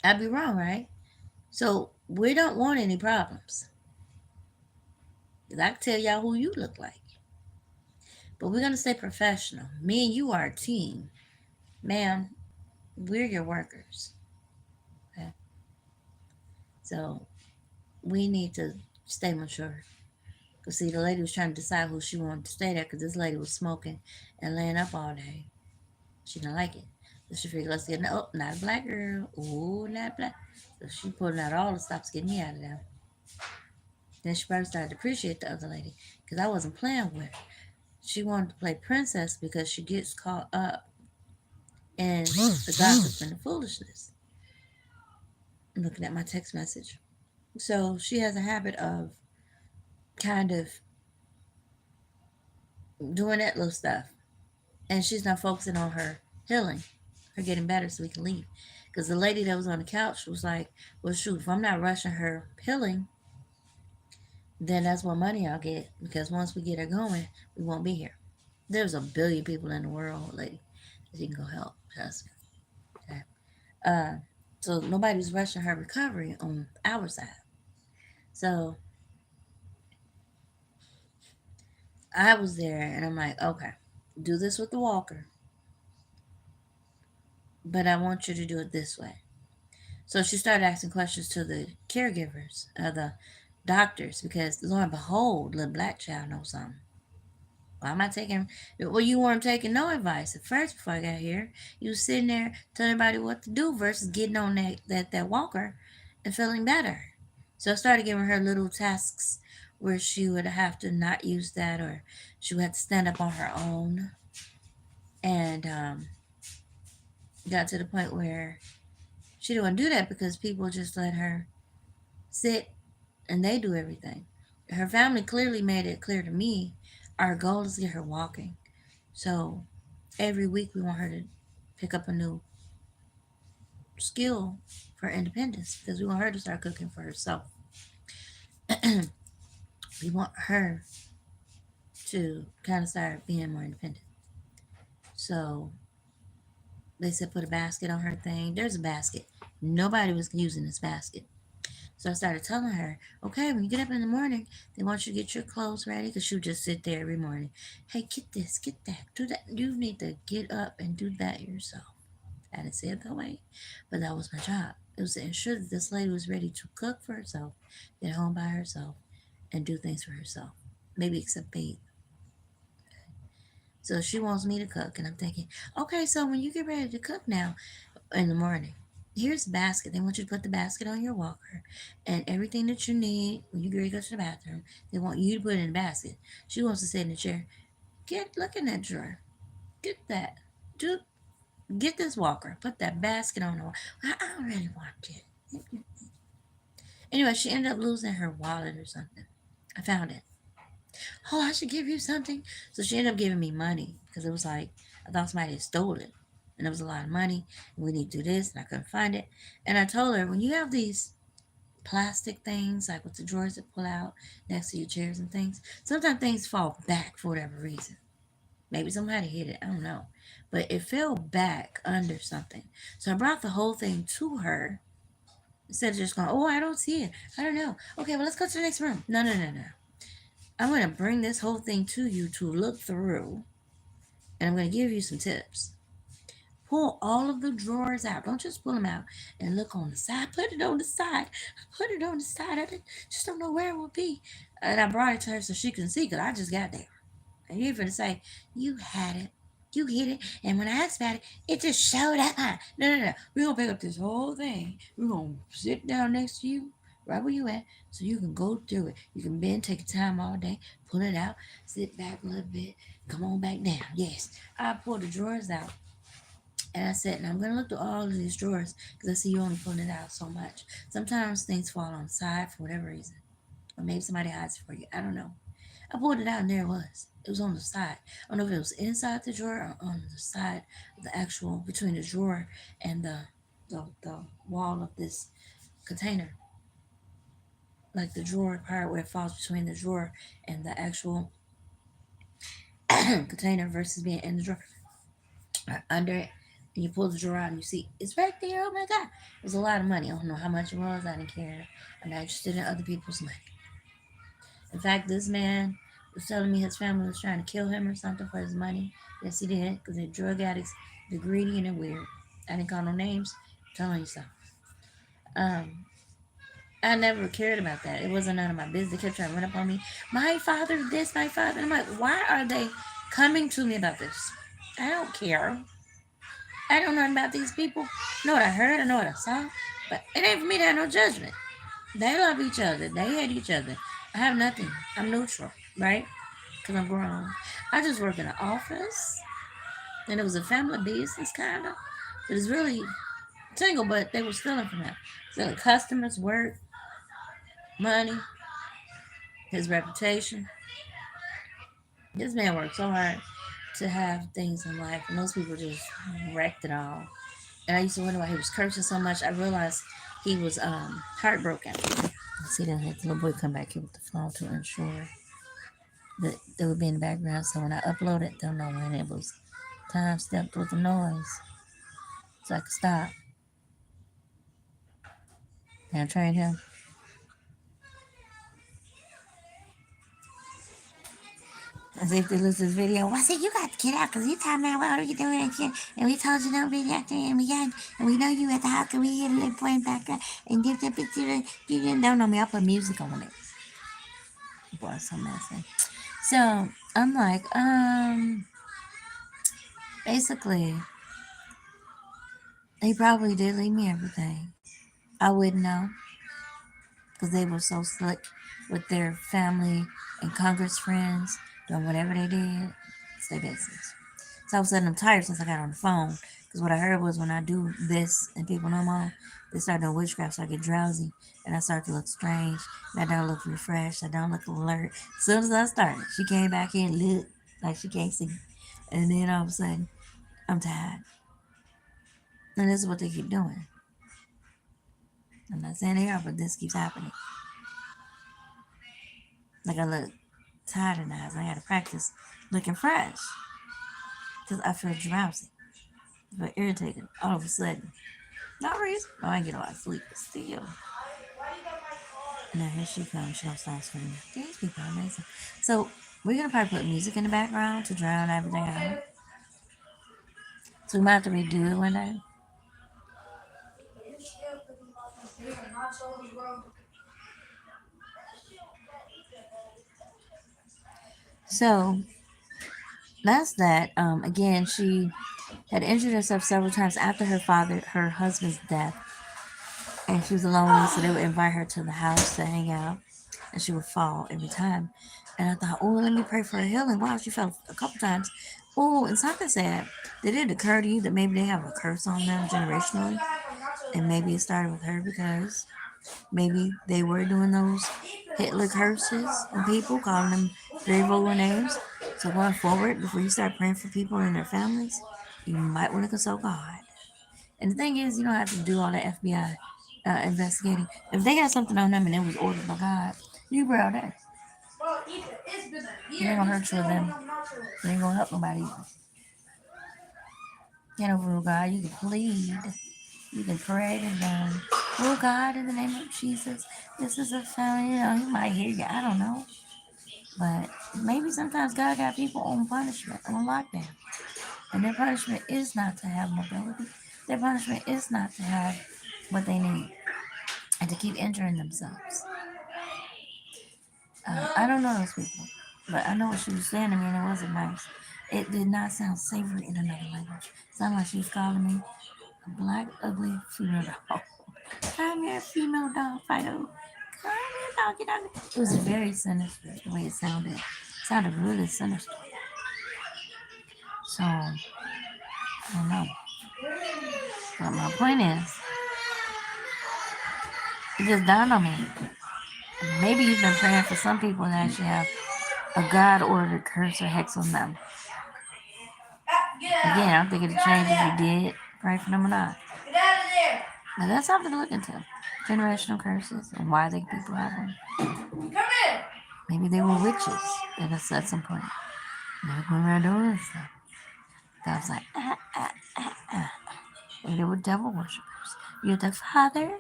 I'd be wrong, right? So we don't want any problems. 'Cause I can tell y'all who you look like. But we're gonna stay professional. Me and you are a team. Ma'am, we're your workers. Okay? So we need to stay mature. Because see, the lady was trying to decide who she wanted to stay there because this lady was smoking and laying up all day. She didn't like it. So she figured, let's get, no, not a black girl. Ooh, not black. So she pulling out all the stops getting me out of there. Then she probably started to appreciate the other lady because I wasn't playing with her. She wanted to play princess because she gets caught up in the gossip and the foolishness. I'm looking at my text message. So she has a habit of kind of doing that little stuff. And she's not focusing on her healing, her getting better so we can leave. Because the lady that was on the couch was like, well, shoot, if I'm not rushing her healing, then that's what money I'll get. Because once we get her going, we won't be here. There's a billion people in the world, lady, that you can go help. Trust me. Okay. So nobody's rushing her recovery on our side. So I was there and I'm like, okay, do this with the walker, but I want you to do it this way. So she started asking questions to the caregivers, the doctors, because lo and behold, little black child knows something. Why am I taking? Well, you weren't taking no advice at first before I got here. You was sitting there telling everybody what to do versus getting on that walker and feeling better. So I started giving her little tasks where she would have to not use that, or she would have to stand up on her own, and got to the point where she didn't want to do that because people just let her sit and they do everything. Her family clearly made it clear to me our goal is to get her walking. So every week we want her to pick up a new skill for independence because we want her to start cooking for herself. We want her to kind of start being more independent. So they said put a basket on her thing. There's a basket. Nobody was using this basket. So I started telling her, okay, when you get up in the morning, they want you to get your clothes ready because she'll just sit there every morning. Hey, get this, get that, do that. You need to get up and do that yourself. I didn't say it that way, but that was my job. It was to ensure that this lady was ready to cook for herself, get home by herself, and do things for herself. Maybe except bathe. So she wants me to cook, and I'm thinking, okay, so when you get ready to cook now in the morning, here's the basket. They want you to put the basket on your walker, and everything that you need when you get ready to go to the bathroom, they want you to put it in the basket. She wants to sit in the chair. Look in that drawer. Get that. Do Get this walker. Put that basket on the wall. I don't really want it. Anyway, she ended up losing her wallet or something. I found it. Oh, I should give you something. So she ended up giving me money because it was like I thought somebody had stolen it. And it was a lot of money. And we need to do this. And I couldn't find it. And I told her, when you have these plastic things, like with the drawers that pull out next to your chairs and things, sometimes things fall back for whatever reason. Maybe somebody hit it. I don't know. But it fell back under something. So I brought the whole thing to her instead of just going, oh, I don't see it. I don't know. Okay, well, let's go to the next room. No, no, no, no. I'm going to bring this whole thing to you to look through, and I'm going to give you some tips. Pull all of the drawers out. Don't just pull them out and look on the side. Put it on the side. Put it on the side. Just don't know where it will be. And I brought it to her so she can see because I just got there. And you're going to say, you had it. You get it? And when I asked about it, it just showed up. No. We're gonna pick up this whole thing. We're gonna sit down next to you, right where you at, so you can go through it. You can bend, take your time all day, pull it out, sit back a little bit, come on back down. Yes. I pulled the drawers out. And I said, now I'm going to look through all of these drawers because I see you only pulling it out so much. Sometimes things fall on the side for whatever reason. Or maybe somebody hides it for you. I don't know. I pulled it out and there it was. It was on the side. I don't know if it was inside the drawer or on the side of the actual, between the drawer and the wall of this container. Like the drawer part where it falls between the drawer and the actual container versus being in the drawer. Or under it. And you pull the drawer out and you see it's right there. Oh my God. It was a lot of money. I don't know how much it was. I didn't care. I'm not interested in other people's money. In fact, this man was telling me his family was trying to kill him or something for his money. Yes, he did, because they're drug addicts, they're greedy, and they're weird. I didn't call no names. I'm telling you something. Um, I never cared about that. It wasn't none of my business. They kept trying to run up on me. My father, this, my father. And I'm like, why are they coming to me about this? I don't care. I don't know about these people. I know what I heard, I know what I saw. But it ain't for me to have no judgment. They love each other. They hate each other. I have nothing. I'm neutral, right? Because I'm grown. I just work in an office. And it was a family business, kind of. But it's really single, but they were stealing from him. Stealing customers, work, money, his reputation. This man worked so hard to have things in life. And those people just wrecked it all. And I used to wonder why he was cursing so much. I realized he was heartbroken. See that the little boy come back here with the phone to ensure that they would be in the background. So when I upload it, they'll know when it was time stepped with the noise. So I could stop. And I trained him. As if they lose this video. I said, you got to get out because you time out. What are you doing? And we told you don't be actor. And we know you at the house. And we hear the playing background. And give that picture. You didn't know me. I put music on it. Boy, so messy. So I'm like, basically, they probably did leave me everything. I wouldn't know because they were so slick with their family and Congress friends doing whatever they did. It's their business. So I was saying I'm tired since I got on the phone because what I heard was when I do this and people know I'm on, they start doing witchcraft, so I get drowsy and I start to look strange. And I don't look refreshed. I don't look alert. As soon as I started, she came back in, looked like she can't see. And then all of a sudden, I'm tired. And this is what they keep doing. I'm not saying they are, but this keeps happening. Like I look tired in the eyes. I gotta practice looking fresh because I feel drowsy, but irritated all of a sudden. Not reason. Oh, I get a lot of sleep still. Now here she comes. She don't stop screaming. These people are amazing. So we're gonna probably put music in the background to drown everything out. So we might have to redo it one day. So that's that. Again, she had injured herself several times after her husband's death, and she was alone, so they would invite her to the house to hang out, and she would fall every time. And I thought, oh, let me pray for her healing. Wow, she fell a couple times. Oh, and something said, did it occur to you that maybe they have a curse on them generationally? And maybe it started with her because maybe they were doing those Hitler curses on people, calling them very vulgar names. So going forward, before you start praying for people and their families, you might want to consult God. And the thing is, you don't have to do all the FBI investigating. If they got something on them and it was ordered by God, you pray all that. It ain't gonna hurt you of them. It ain't gonna help nobody either. You know, rule God, you can plead. You can pray to them. Oh God, in the name of Jesus, this is a family. You know, He might hear you. I don't know. But maybe sometimes God got people on punishment, on lockdown. And their punishment is not to have mobility. Their punishment is not to have what they need and to keep injuring themselves. I don't know those people, but I know what she was saying to me, and it wasn't nice. It did not sound savory in another language. It sounded like she was calling me a black, ugly female dog. Come here, female dog, Fido. Come here, doggy, doggy. It was very sinister the way it sounded. It sounded really sinister. So, I don't know. But my point is, it just dawned on me. Maybe you've been praying for some people that actually have a God ordered curse or hex on them. Again, I don't think it'll change if you did pray for them or not. Get out of there! But that's something to look into. Generational curses and why people have them. Come in! Maybe they were witches at some point. They were going around doing stuff. God's like, Maybe they were devil worshippers. You're the Father.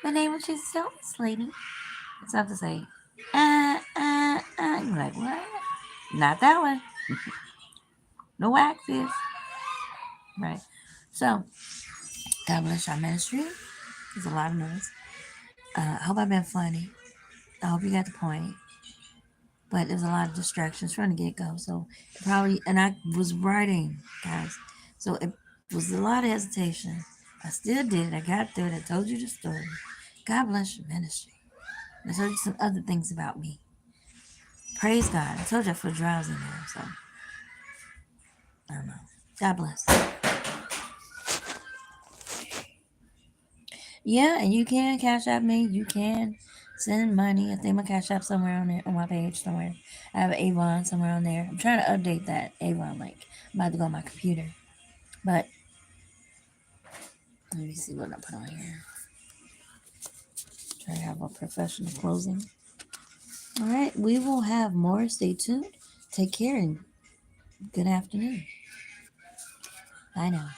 The name of Jesus, lady. It's tough to say. You're like, what? Not that one. No axes. Right. So, God bless our ministry. There's a lot of noise. I hope I've been funny. I hope you got the point. But there's a lot of distractions from the get-go. So, probably, and I was writing, guys. So, it was a lot of hesitation. I still did it. I got through it. I told you the story. God bless your ministry. I told you some other things about me. Praise God. I told you I feel drowsy now, so I don't know. God bless. Yeah, and you can cash app me. You can send money. I think my cash app somewhere on there on my page somewhere. I have Avon somewhere on there. I'm trying to update that Avon link. I'm about to go on my computer. But let me see what I put on here. Try to have a professional closing. All right, we will have more. Stay tuned. Take care and good afternoon. Bye now.